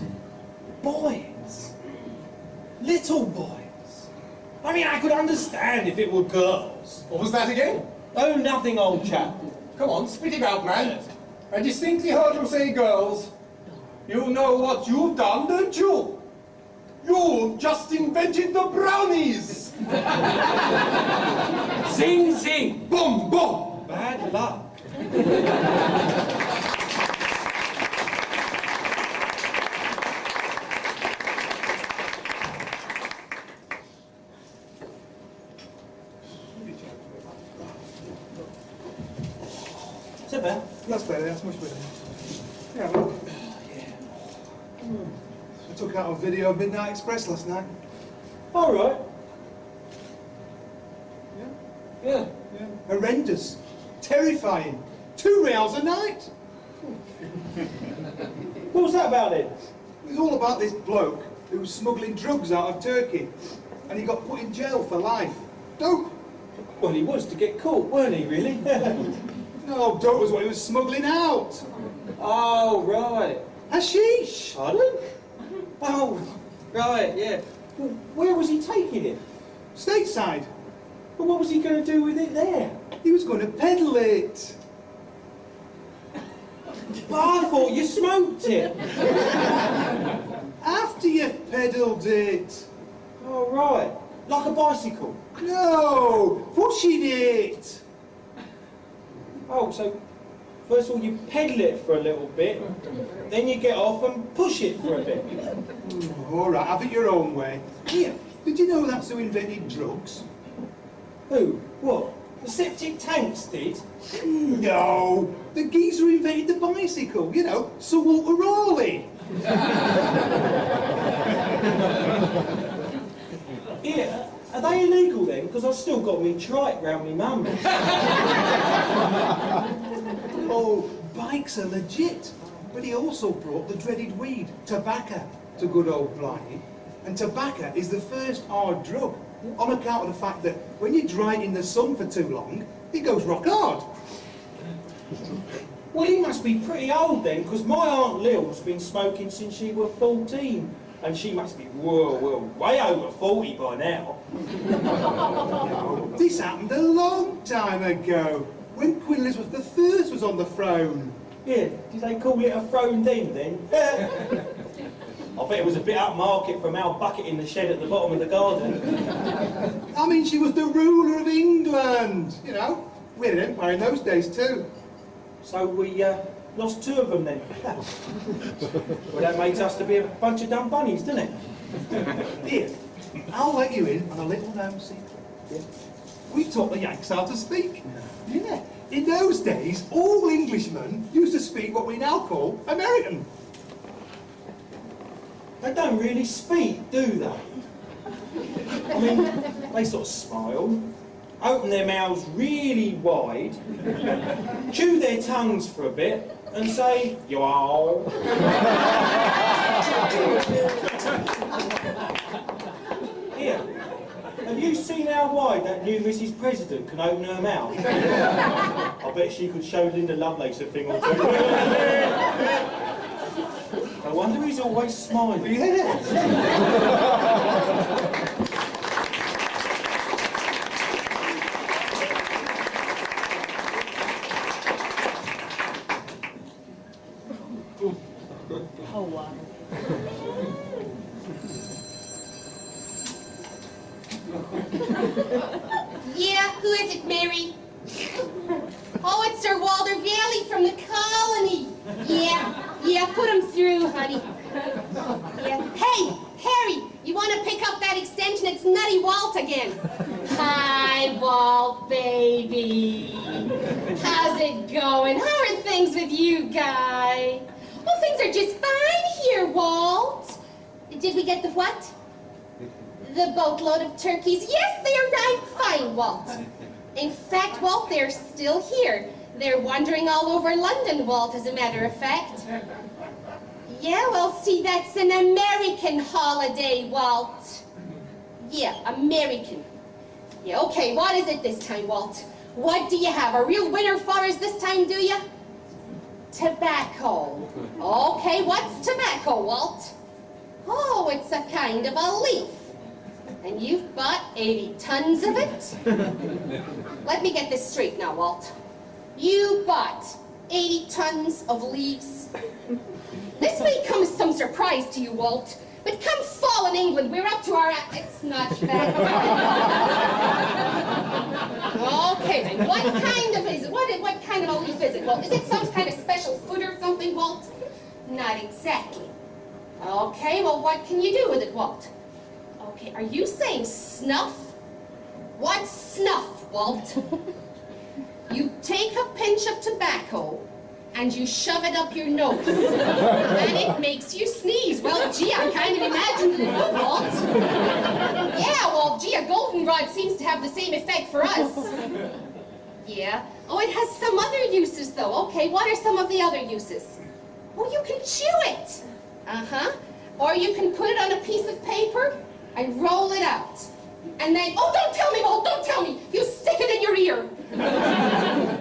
Boys. Little boys. I mean, I could understand if it were girls. What was that again? Oh, nothing, old chap. Come on, spit it out, man. I distinctly heard you say girls. You know what you've done, don't you? You've just invented the brownies! Zing, zing. Boom, boom! Bad luck. Is that better? That's better, that's much better. Yeah, look. I took out a video of Midnight Express last night. All right. Yeah. Yeah. Horrendous. Terrifying. £2 a night. What was that about then? It was all about this bloke who was smuggling drugs out of Turkey. And he got put in jail for life. Dope. Well, he was to get caught, weren't he, really? No, dope was what he was smuggling out. Oh, right. Hashish. Pardon? Oh, right, yeah. Well, where was he taking it? Stateside. But what was he going to do with it there? He was going to peddle it. But I thought you smoked it. After you've peddled it. Oh, right. Like a bicycle. No, pushing it. Oh, so first of all you pedal it for a little bit, then you get off and push it for a bit. All right, have it your own way. Here, did you know that's who invented drugs? Who? What? The septic tanks did? No, the geezer who invented the bicycle. You know, Sir Walter Raleigh. Yeah. Are they illegal then? Because I've still got me trike round me mum. Oh, bikes are legit. But he also brought the dreaded weed, tobacco, to good old Blimey. And tobacco is the first hard drug, on account of the fact that when you dry it in the sun for too long, it goes rock hard. Well, he must be pretty old then, because my Aunt Lil's been smoking since she was 14. And she must be, way over 40 by now. This happened a long time ago, when Queen Elizabeth I was on the throne. Yeah, did they call it a throne then? I bet it was a bit upmarket from our bucket in the shed at the bottom of the garden. I mean, she was the ruler of England, you know. We had an empire in those days too. So we lost 2 of them then. Well, that makes us to be a bunch of dumb bunnies, doesn't it? Here, I'll let you in on a little known secret. Yeah. We taught the Yanks how to speak. Yeah. In those days, all Englishmen used to speak what we now call American. They don't really speak, do they? I mean, they sort of smile, open their mouths really wide, chew their tongues for a bit, and say, "You all." Here, have you seen how wide that new Mrs. President can open her mouth? I bet she could show Linda Lovelace a thing or two. I wonder he's always smiling. Yeah. Who is it, Mary? Oh, it's Sir Walter Raleigh from the colony. Yeah, put him through, honey. Yeah. Hey, Harry, you want to pick up that extension? It's Nutty Walt again. Hi, Walt, baby. How's it going? How are things with you, guy? Oh, things are just fine here, Walt. Did we get the what? The boatload of turkeys? Yes, they arrived fine, Walt. In fact, Walt, they're still here. They're wandering all over London, Walt, as a matter of fact. Yeah, well, see, that's an American holiday, Walt. Yeah, American. Yeah, okay, what is it this time, Walt? What do you have? A real winner for us this time, do you? Tobacco. Okay, what's tobacco, Walt? Oh, it's a kind of a leaf. And you've bought 80 tons of it? Let me get this straight now, Walt. You bought 80 tons of leaves? This may come as some surprise to you, Walt, but come fall in England, we're up to our... It's not that bad. Okay, then, what kind of is it? What kind of a leaf is it, Walt? Is it some kind of special food or something, Walt? Not exactly. Okay, well, what can you do with it, Walt? Okay, are you saying snuff? What's snuff, Walt? You take a pinch of tobacco and you shove it up your nose, and it makes you sneeze. Well, gee, I kind of imagined it would, Walt. Yeah, well, gee, a goldenrod seems to have the same effect for us. Yeah. Oh, it has some other uses, though. Okay, what are some of the other uses? Oh, you can chew it. Uh-huh. Or you can put it on a piece of paper and roll it out. And then, oh, don't tell me, Walt, don't tell me. You stick it in your ear.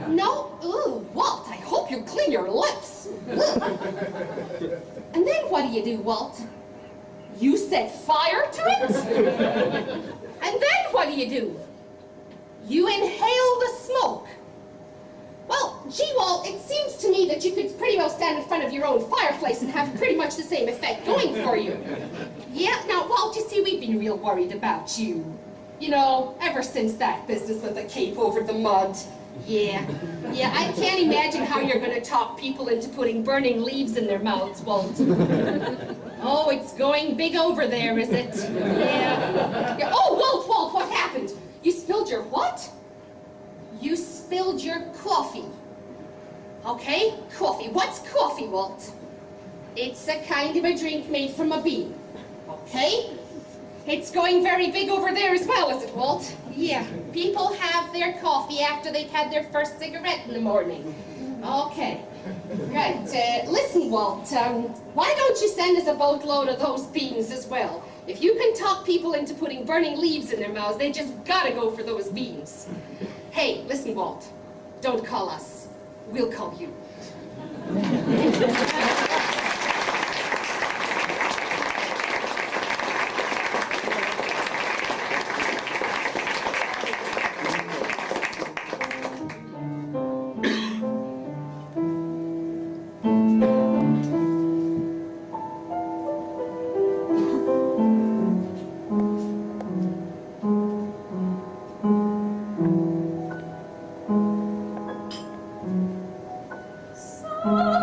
No? Ooh, Walt, I hope you clean your lips. And then what do, Walt? You set fire to it? And then what do? You inhale the smoke. Well, gee, Walt, it seems to me that you could pretty well stand in front of your own fireplace and have pretty much the same effect going for you. Yeah, now, Walt, you see, we've been real worried about you. You know, ever since that business with the cape over the mud. Yeah, I can't imagine how you're going to talk people into putting burning leaves in their mouths, Walt. Oh, it's going big over there, is it? Yeah. Oh, Walt, what happened? You spilled your what? You spilled your coffee. Okay, coffee. What's coffee, Walt? It's a kind of a drink made from a bean. Okay? It's going very big over there as well, is it, Walt? Yeah. People have their coffee after they've had their first cigarette in the morning. Okay. Right. Listen, Walt, why don't you send us a boatload of those beans as well? If you can talk people into putting burning leaves in their mouths, they just gotta go for those beans. Hey, listen, Walt. Don't call us. We'll call you. Someone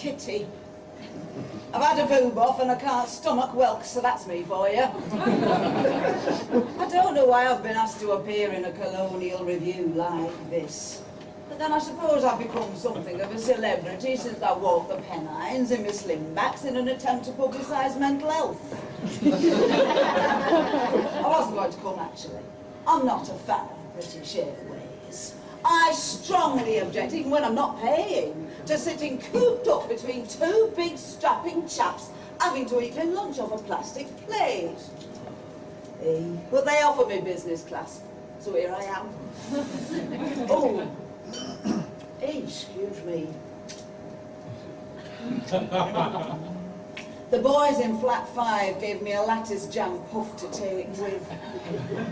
Kitty. I've had a boob off and I can't stomach whelks, so that's me for you. I don't know why I've been asked to appear in a colonial review like this. But then I suppose I've become something of a celebrity since I walked the Pennines in my slimbacks in an attempt to publicise mental health. I wasn't going to come, actually. I'm not a fan of British Airways. I strongly object, even when I'm not paying, to sitting cooped up between two big strapping chaps having to eat their lunch off a plastic plate. But they offer me business class, so here I am. Oh, excuse me. The boys in flat 5 gave me a lattice jam puff to take with.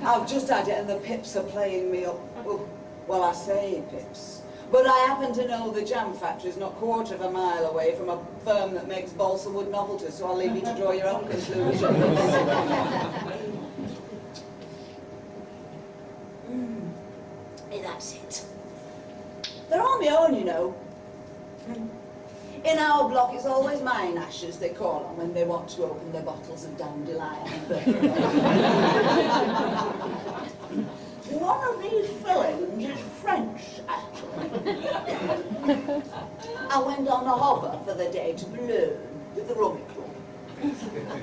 I've just had it and the pips are playing me up. Well, I say pips. But I happen to know the jam factory's not a quarter of a mile away from a firm that makes balsa wood novelties, so I'll leave you to draw your own conclusions. That's it. They're on my own, you know. In our block, it's always mine ashes they call on when they want to open their bottles of dandelion. One of these fillings is French, actually. I went on a hover for the day to Brough with the Rummy Club.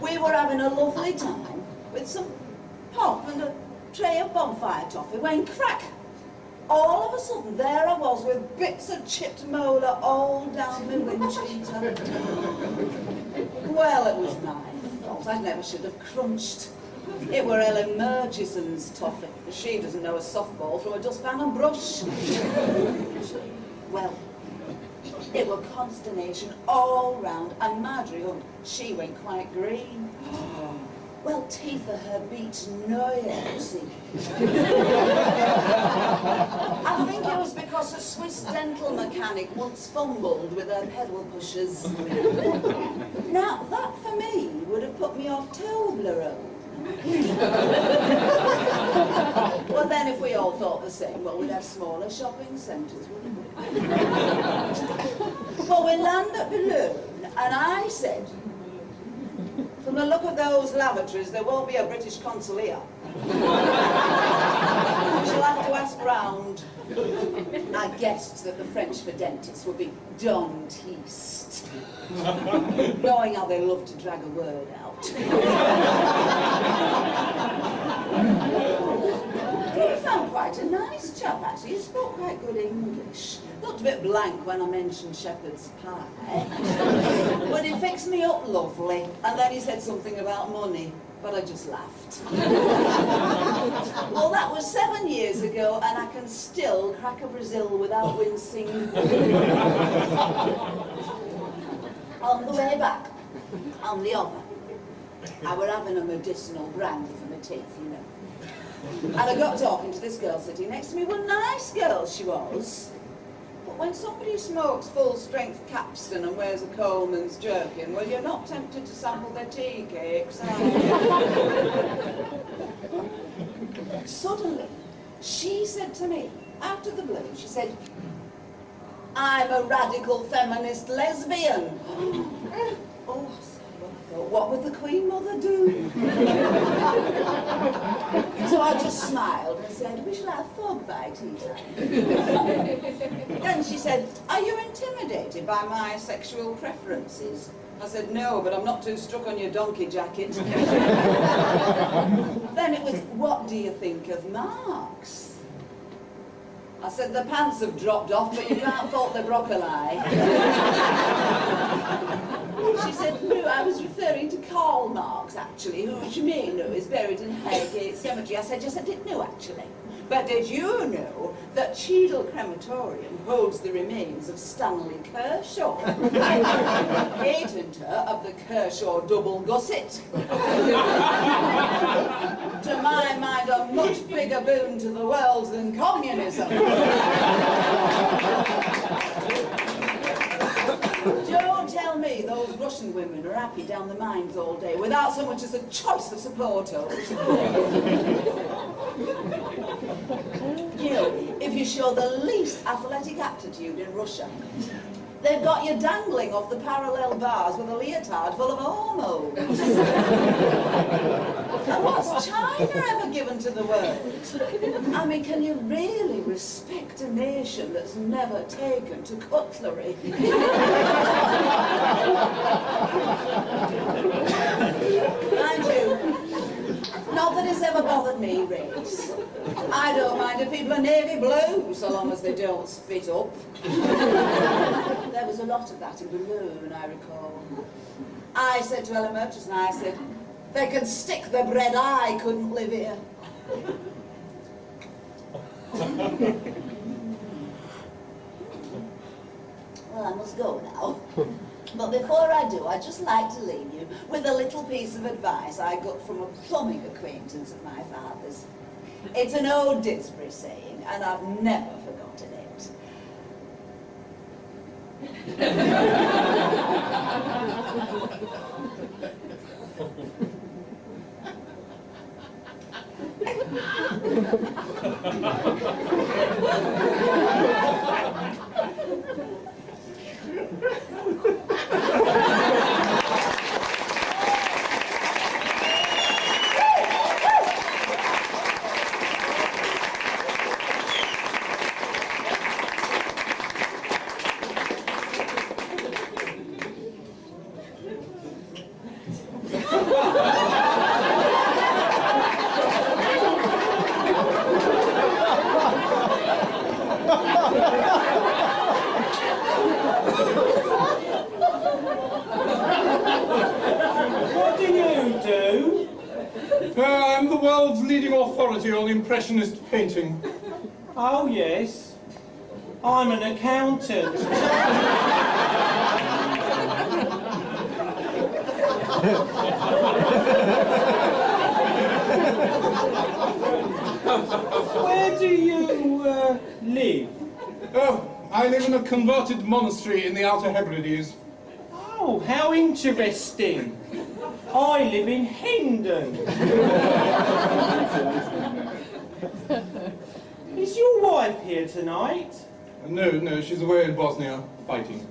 We were having a lovely time with some pop and a tray of bonfire toffee when crack! All of a sudden, there I was with bits of chipped molar all down my windcheater. Well, it was my fault. I never should have crunched. It were Ellen Murchison's toffee. She doesn't know a softball from a dustpan and brush. Well, it were consternation all round, and Marjorie Hunt, she went quite green. Well, teeth are her beats noisy. I think it was because a Swiss dental mechanic once fumbled with her pedal pushers. Now, that for me would have put me off Tobler Road. Well, then if we all thought the same, well, we'd have smaller shopping centres, wouldn't we? Well, we land at Balloon, and I said, from the look of those lavatories, there won't be a British consul here. We shall have to ask round. I guessed that the French for dentists would be dentiste. Knowing how they love to drag a word out. He found quite a nice chap, actually. He spoke quite good English. Looked a bit blank when I mentioned shepherd's pie. But he fixed me up lovely. And then he said something about money. But I just laughed. Well, that was 7 years ago, and I can still crack a Brazil without wincing. On the way back, on the other, I were having a medicinal brand for my teeth, you know. And I got talking to this girl sitting next to me. Well, nice girl she was. But when somebody smokes full-strength Capstan and wears a Coleman's jerkin, well, you're not tempted to sample their tea cakes, are you? Suddenly, she said to me, out of the blue, she said, I'm a radical feminist lesbian. Oh, what would the Queen Mother do? So I just smiled and said, we shall have fog by tea time. Then she said, are you intimidated by my sexual preferences? I said, no, but I'm not too struck on your donkey jacket. Then it was, what do you think of Marx? I said, the pants have dropped off, but you can't fault the broccoli. She said, no, I was referring to Karl Marx, actually, who, as you may know, is buried in Highgate Cemetery. I said, yes, I didn't know, actually. But did you know that Cheadle Crematorium holds the remains of Stanley Kershaw, patentor of the Kershaw double gusset? To my mind, a much bigger boon to the world than communism. Don't tell me those Russian women are happy down the mines all day without so much as a choice of supporters. You know, if you show the least athletic aptitude in Russia, They've got you dangling off the parallel bars with a leotard full of hormones. And what's China ever given to the world? I mean, can you really respect a nation that's never taken to cutlery? Mind you, not that it's ever bothered me, race. I don't mind if people are navy blue, so long as they don't spit up. There was a lot of that in Brough, I recall. I said to Ellen Murchison, I said, they can stick the bread, I couldn't live here. Well, I must go now. But before I do, I'd just like to leave you with a little piece of advice I got from a plumbing acquaintance of my father's. It's an old Disbury saying, and I've never forgotten it. What do you do? I'm the world's leading authority on Impressionist painting. Oh, yes. I'm an accountant. Where do you live? Oh, I live in a converted monastery in the Outer Hebrides. Oh, how interesting. I live in Hendon. Is your wife here tonight? No, she's away in Bosnia, fighting.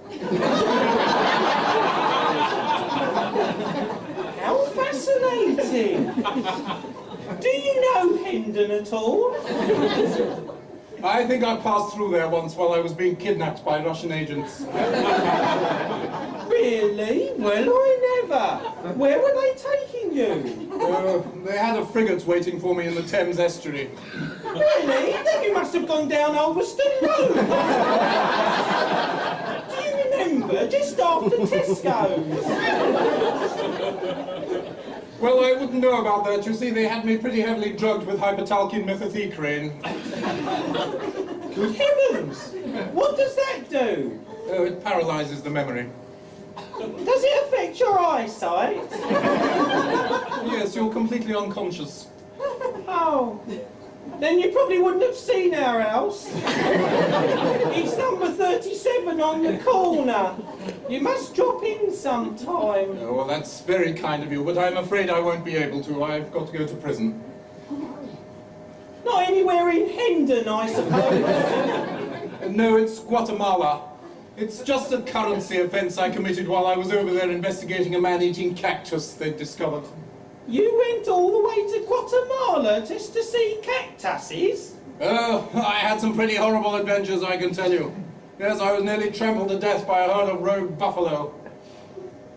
How fascinating. Do you know Hendon at all? I think I passed through there once while I was being kidnapped by Russian agents. Really? Well, I never. Where were they taking you? They had a frigate waiting for me in the Thames estuary. Really? Then you must have gone down Ulverston Road. Do you remember? Just after Tesco's. Well, I wouldn't know about that. You see, they had me pretty heavily drugged with hypertalcin methacrane. Good heavens! What does that do? Oh, it paralyzes the memory. Does it affect your eyesight? Yes, you're completely unconscious. Oh. Then you probably wouldn't have seen our house. It's number 37 on the corner. You must drop in sometime. Oh, well, that's very kind of you, but I'm afraid I won't be able to. I've got to go to prison. Not anywhere in Hendon, I suppose. No, it's Guatemala. It's just a currency offence I committed while I was over there investigating a man-eating cactus they'd discovered. You went all the way to Guatemala just to see cactuses? Oh, I had some pretty horrible adventures, I can tell you. Yes, I was nearly trampled to death by a herd of rogue buffalo.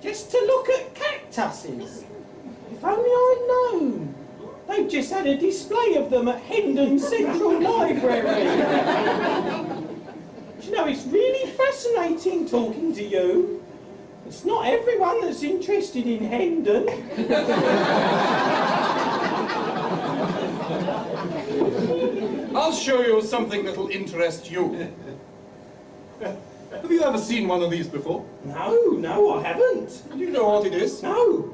Just to look at cactuses? If only I'd known. They've just had a display of them at Hendon Central Library. Do you know, it's really fascinating talking to you. It's not everyone that's interested in Hendon. I'll show you something that'll interest you. Have you ever seen one of these before? No, I haven't. Do you know what it is? No.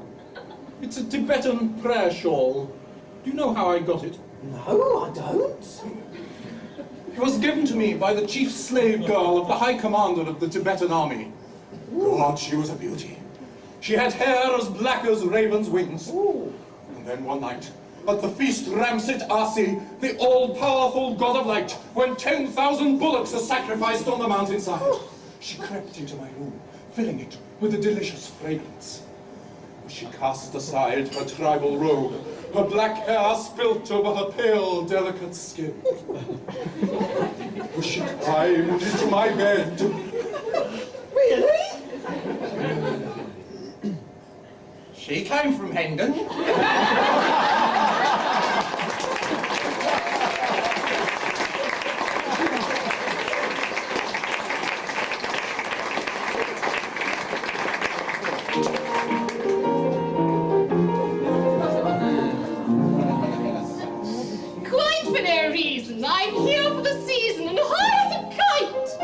It's a Tibetan prayer shawl. Do you know how I got it? No, I don't. It was given to me by the chief slave girl of the high commander of the Tibetan army. God, she was a beauty. She had hair as black as raven's wings. Ooh. And then one night, at the feast Ramsit Asi, the all-powerful god of light, when 10,000 bullocks are sacrificed on the mountainside, She crept into my room, filling it with a delicious fragrance. She cast aside her tribal robe, her black hair spilt over her pale, delicate skin. She climbed into my bed. Really? She came from Hendon. Quite for no reason. I'm here for the season and high as a kite.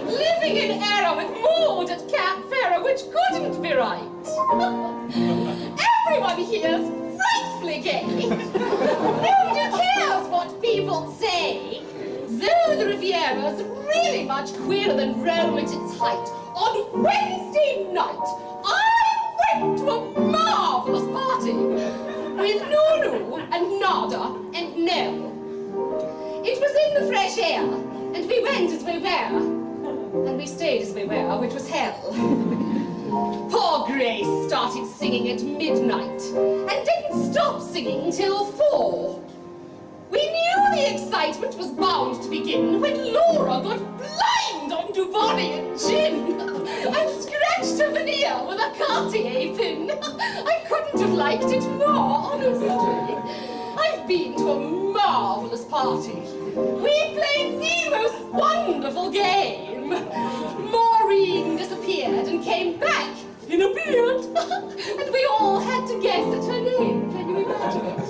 Living in error with Maud at Cap Ferrer, which couldn't be right. Everyone here's frightfully gay. Nobody cares what people say. Though the Riviera's really much queerer than Rome at its height, on Wednesday night, I went to a marvellous party with Lulu and Nada and Nell. It was in the fresh air, and we went as we were, and we stayed as we were, which was hell. Poor Grace started singing at midnight, and didn't stop singing till 4. We knew the excitement was bound to begin when Laura got blind on Duvalli and gin, and scratched her veneer with a Cartier pin. I couldn't have liked it more, honestly. I've been to a marvellous party. We played the most wonderful game. Maureen disappeared and came back in a beard, and we all had to guess at her name. Can you imagine it?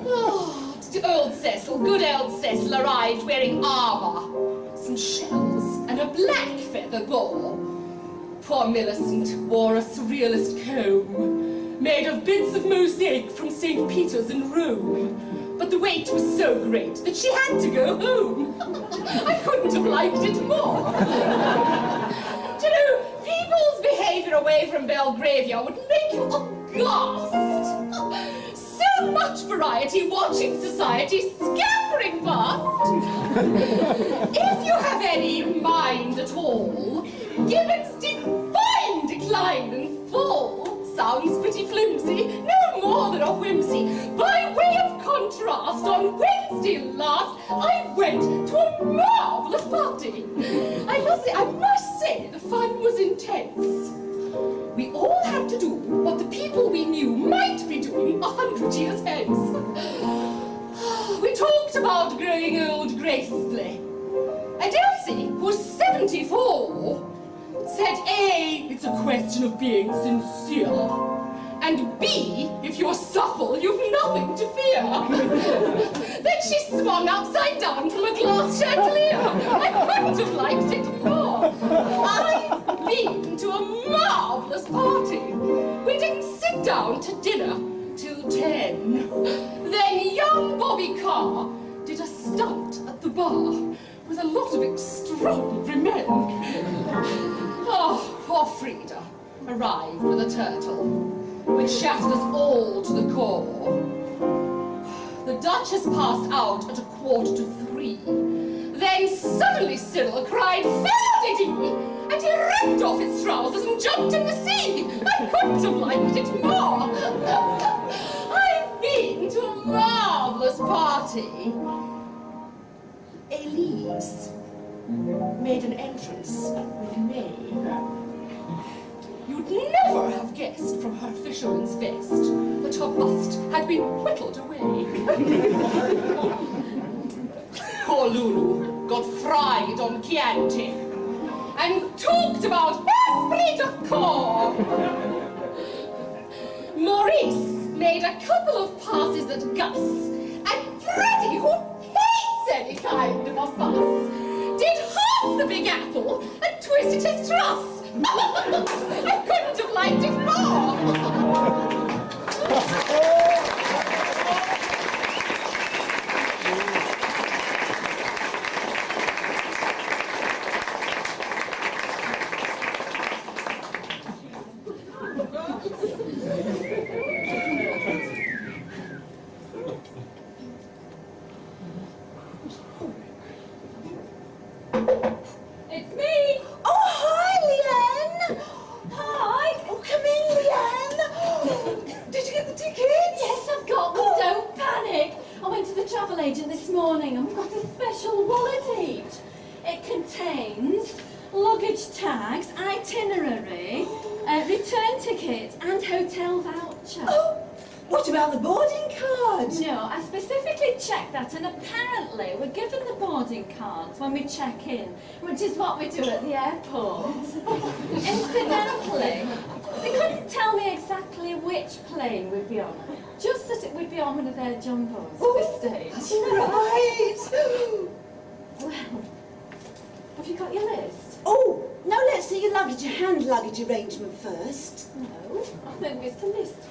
Oh, old Cecil, good old Cecil, arrived wearing armour, some shells, and a black feather boa. Poor Millicent wore a surrealist comb, made of bits of mosaic from St. Peter's in Rome. But the wait was so great that she had to go home. I couldn't have liked it more. Do you know, people's behaviour away from Belgravia would make you aghast. So much variety watching society scampering past. If you have any mind at all, Gibbon's divine decline and fall sounds pretty flimsy, no more than a whimsy. By way of contrast, on Wednesday last, I went to a marvellous party. I must say, the fun was intense. We all had to do what the people we knew might be doing 100 years hence. We talked about growing old gracefully. Adelphi, who's 74, said A, it's a question of being sincere, and B, if you're supple, you've nothing to fear. Then she swung upside down from a glass chandelier. I couldn't have liked it more. I've been to a marvellous party. We didn't sit down to dinner till 10. Then young Bobby Carr did a stunt at the bar with a lot of extraordinary men. Oh, poor Frida arrived with a turtle, which shattered us all to the core. The Duchess passed out at 2:45. Then suddenly Cyril cried, "Fell-did-he!" and he ripped off his trousers and jumped in the sea. I couldn't have liked it more. I've been to a marvellous party. Elise made an entrance with May. You'd never have guessed from her fisherman's vest that her bust had been whittled away. Poor Lulu got fried on Chianti and talked about esprit de corps. Maurice made a couple of passes at Gus, and Freddie, who hates any kind of a fuss, did half the Big Apple and twisted his truss. I couldn't have liked it more. It's me! ticket and hotel voucher. Oh, what about the boarding card? No, I specifically checked that, and apparently we're given the boarding cards when we check in, which is what we do at the airport. Incidentally, they couldn't tell me exactly which plane we'd be on, just that it would be on one of their jumbos at this stage. Right. Well, have you got your list? Oh, now let's see your luggage, your hand luggage arrangement first. No, I think it's the list first.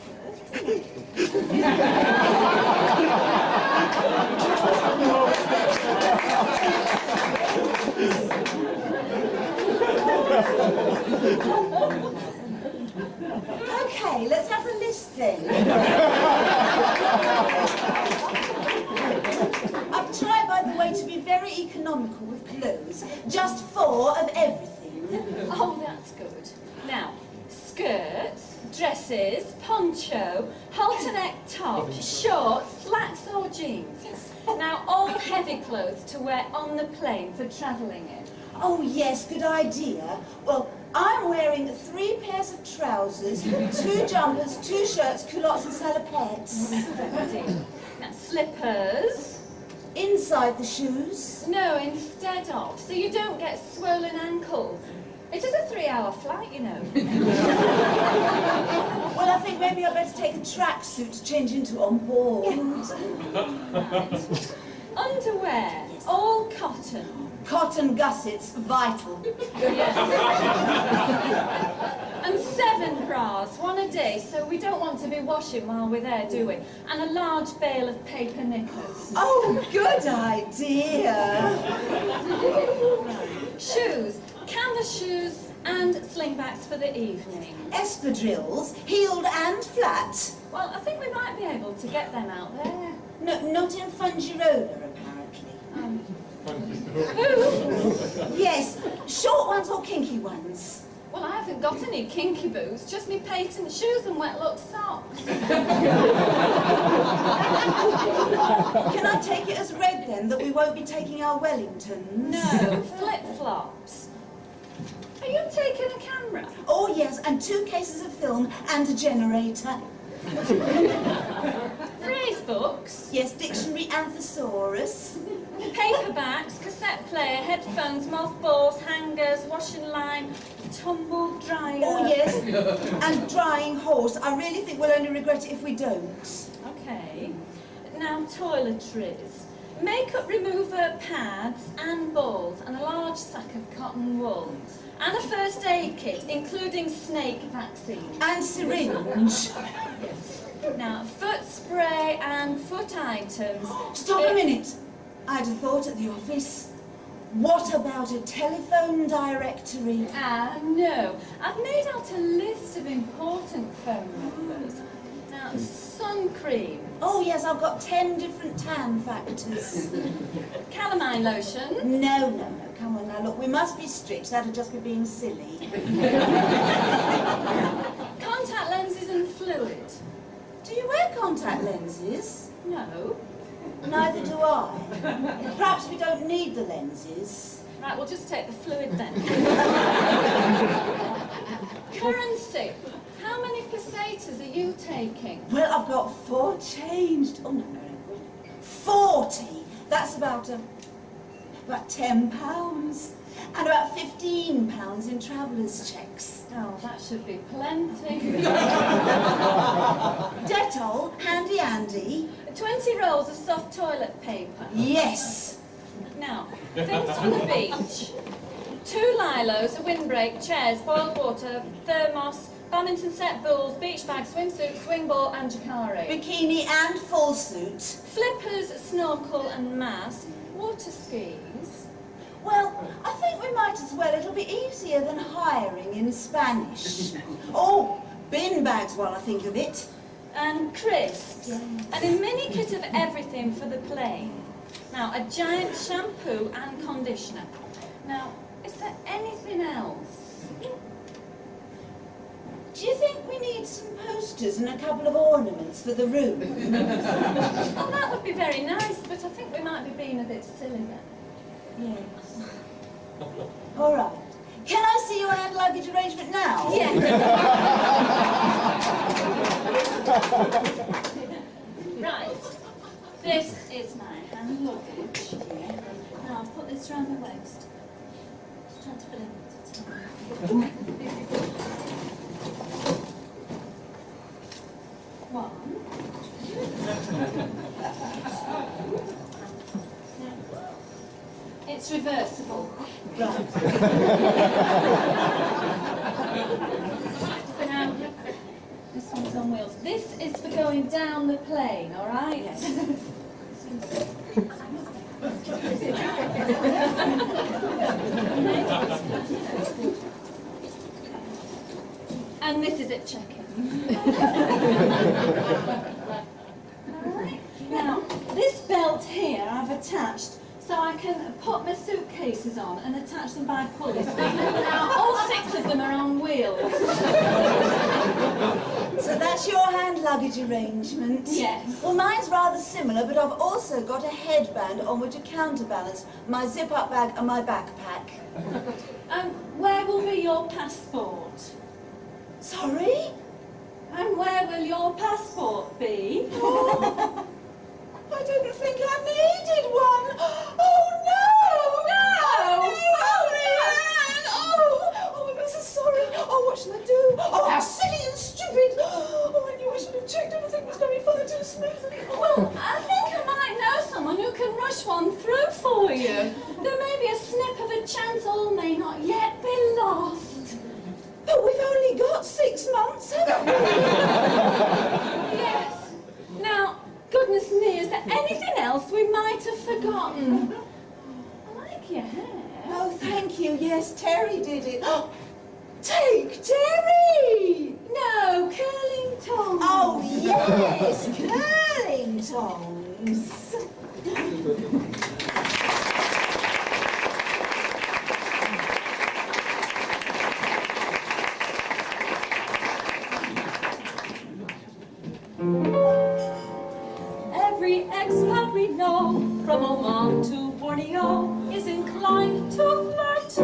Okay, let's have the list then. I've tried, by the way, to be very economical with clothes. Just 4 of everything. Oh, that's good. Now, skirts, dresses, poncho, halter neck top, shorts, slacks or jeans. Now, all heavy clothes to wear on the plane for travelling in. Oh yes, good idea. Well, I'm wearing 3 pairs of trousers, 2 jumpers, 2 shirts, culottes and salopettes. Now, slippers. Inside the shoes. No, instead of, so you don't get swollen ankles. It is a 3-hour flight, you know. Well, I think maybe I better take a tracksuit to change into on board. Underwear, all cotton. Cotton gussets, vital. And 7 bras, 1 a day, so we don't want to be washing while we're there, do we? And a large bale of paper knickers. Oh, good idea. Shoes, canvas shoes and slingbacks for the evening. Espadrilles, heeled and flat. Well, I think we might be able to get them out there. No, not in Fungirola, apparently. Boots? Yes, short ones or kinky ones. Well, I haven't got any kinky boots, just me patent shoes and wet look socks. Can I take it as read then that we won't be taking our Wellingtons? No, flip-flops. Are you taking a camera? Oh yes, and 2 cases of film and a generator. Phrase books, Yes, dictionary and thesaurus. paperbacks, cassette player, headphones, mothballs, hangers, washing line, tumble dryer. Oh yes, and drying horse. I really think we'll only regret it if we don't. Okay. Now, toiletries. Makeup remover pads and balls and a large sack of cotton wool. And a first aid kit, including snake vaccine. And syringe. Now, foot spray and foot items. Stop a minute. I'd have thought at the office. What about a telephone directory? No. I've made out a list of important phone numbers. Now, sun cream. Oh yes, I've got 10 different tan factors. Calamine lotion. No, come on now, look, we must be strict, that'd just be being silly. Contact lenses and fluid. Do you wear contact lenses? No. Neither do I. Perhaps we don't need the lenses. Right, we'll just take the fluid then. Currency. How many pesetas are you taking? Well, I've got 4 changed. Oh, no. 40. That's about £10. And about £15 in travellers' checks. Oh, that should be plenty. Dettol, handy Andy. 20 rolls of soft toilet paper. Yes. Now, things for the beach. 2 lilos, a windbreak, chairs, boiled water, thermos, badminton set, bowls, beach bag, swimsuit, swing ball and jacari. Bikini and full suit. Flippers, snorkel and mask. Water skis. Well, I think we might as well. It'll be easier than hiring in Spanish. Oh, bin bags while I think of it. And crisps. Yes. And a mini kit of everything for the plane. Now, a giant shampoo and conditioner. Now, is there anything else? Do you think we need some posters and a couple of ornaments for the room? Well, that would be very nice, but I think we might be being a bit silly then. Yes. All right. Can I see your hand luggage arrangement now? Yes. Right. This is my hand luggage here. Now I'll put this around my waist. Just trying to fit in One. It's reversible. Right. Now, this one's on wheels. This is for going down the plane, all right? Yes. And this is it checking. All right. Now, this belt here I've attached so I can put my suitcases on and attach them by pulleys. Now, all 6 of them are on wheels. So that's your hand luggage arrangement? Yes. Well, mine's rather similar, but I've also got a headband on which to counterbalance my zip-up bag and my backpack. And where will be your passport? Sorry? And where will your passport be? Oh, I didn't think I needed one. Oh, no! No! Leanne! Oh, I'm so sorry. Oh, what shall I do? Oh, how silly and stupid. Oh, I knew I should have checked. Everything was going far too smoothly. Well, I think I might know someone who can rush one through for you. There may be a snip of a chance all may not yet be lost. But we've only got 6 months, haven't we? Yes. Now, goodness me, is there anything else we might have forgotten? I like your hair. Oh, thank you. Yes, Terry did it. Oh, take Terry! No, curling tongs. Oh, yes, curling tongs. Every expat we know, from Oman to Borneo, is inclined to flirt.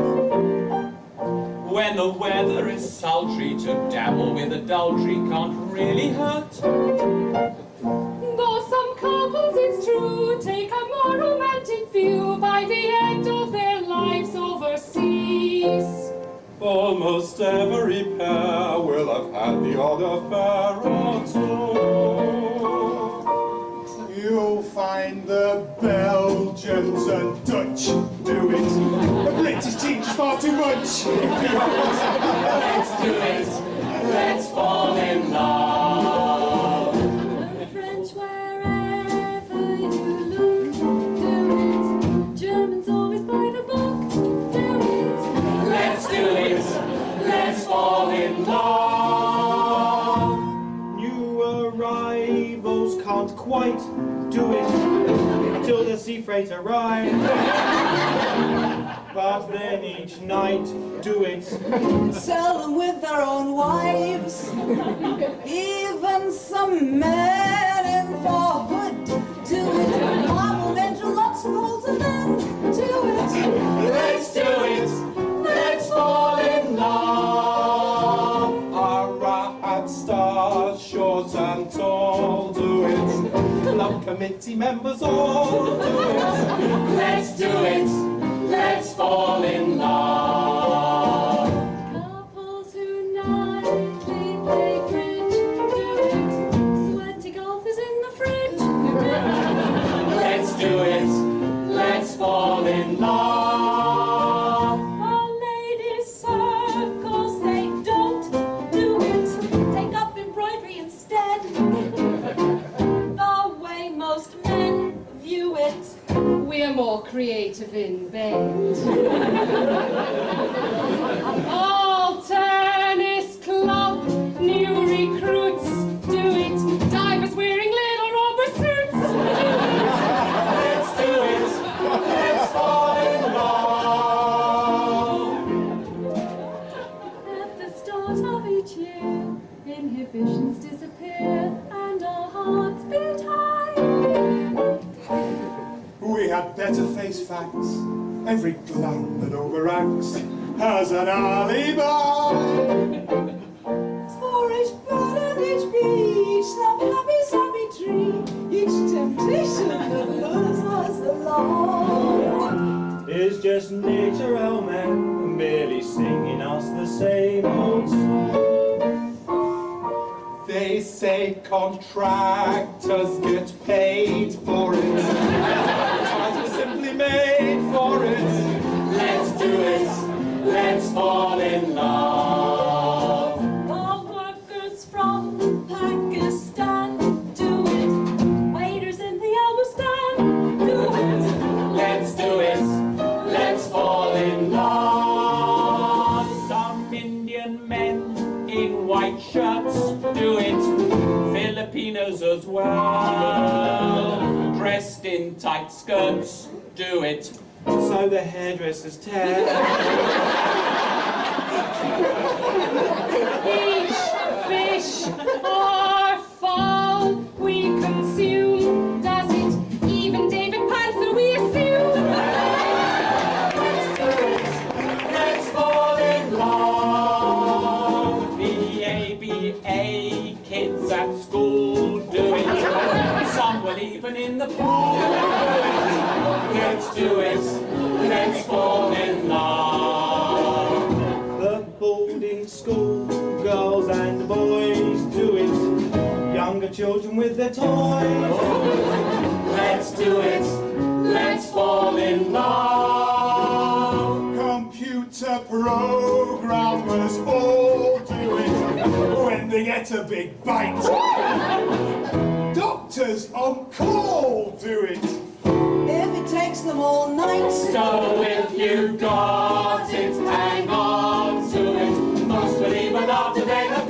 When the weather is sultry, to dabble with adultery can't really hurt. Though some couples, it's true, take a more romantic view by the end of their lives overseas. Almost every pair will have had the odd affair or two. You'll find the Belgians and Dutch do it. The British teach far too much. Let's do it. Let's fall in love. The French, wherever you look, do it. Germans always by the book, do it. Let's do it. Let's fall in love. New arrivals can't quite do it till the sea freight arrives. But then each night do it. Seldom with their own wives. Even some men in for hood do it. Marble mental lots of holes and then do it. Let's do it. Let's fall in love. Our RAHADS stars, short and tall, do it. Club committee members all do it. Let's do it. Let's fall in love. Couples who nightly play bridge, do it. Sweaty golfers in the fridge, do it. Let's do it. Let's fall in love. Our ladies' circles say don't do it. Take up embroidery instead. The way most men view it. We're more creative in bed. All tennis club, new recruits, do it. Divers wearing little rubber suits. Let's do it. Let's fall in love. At the start of each year, inhibitions disappear and our hearts beat high. We had better face facts. Every glam that overacts has an alibi. For each bird and each beach, some They say contractors get paid for it. Advertising was simply made for it. Let's do it. Let's fall in love. The workers from Pakistan do it. Waiters in the elbow stand do it. Let's do it. Let's fall in love. Some Indian men in white shirts do it. Filipinos as well. Dressed in tight skirts do it. So the hairdressers tear. Each fish or fowl we consume, does it? Even David Panther we assume. Let's fall in love. The ABA kids at school do it. Some will even in the pool. Let's do it. Let's fall in love. The boarding school girls and boys do it. Younger children with their toys. Let's do it. Let's fall in love. Computer programmers all do it when they get a big bite. Doctors on call do it. If it takes them all night. So if you've got it, hang on to it. Most will even after they have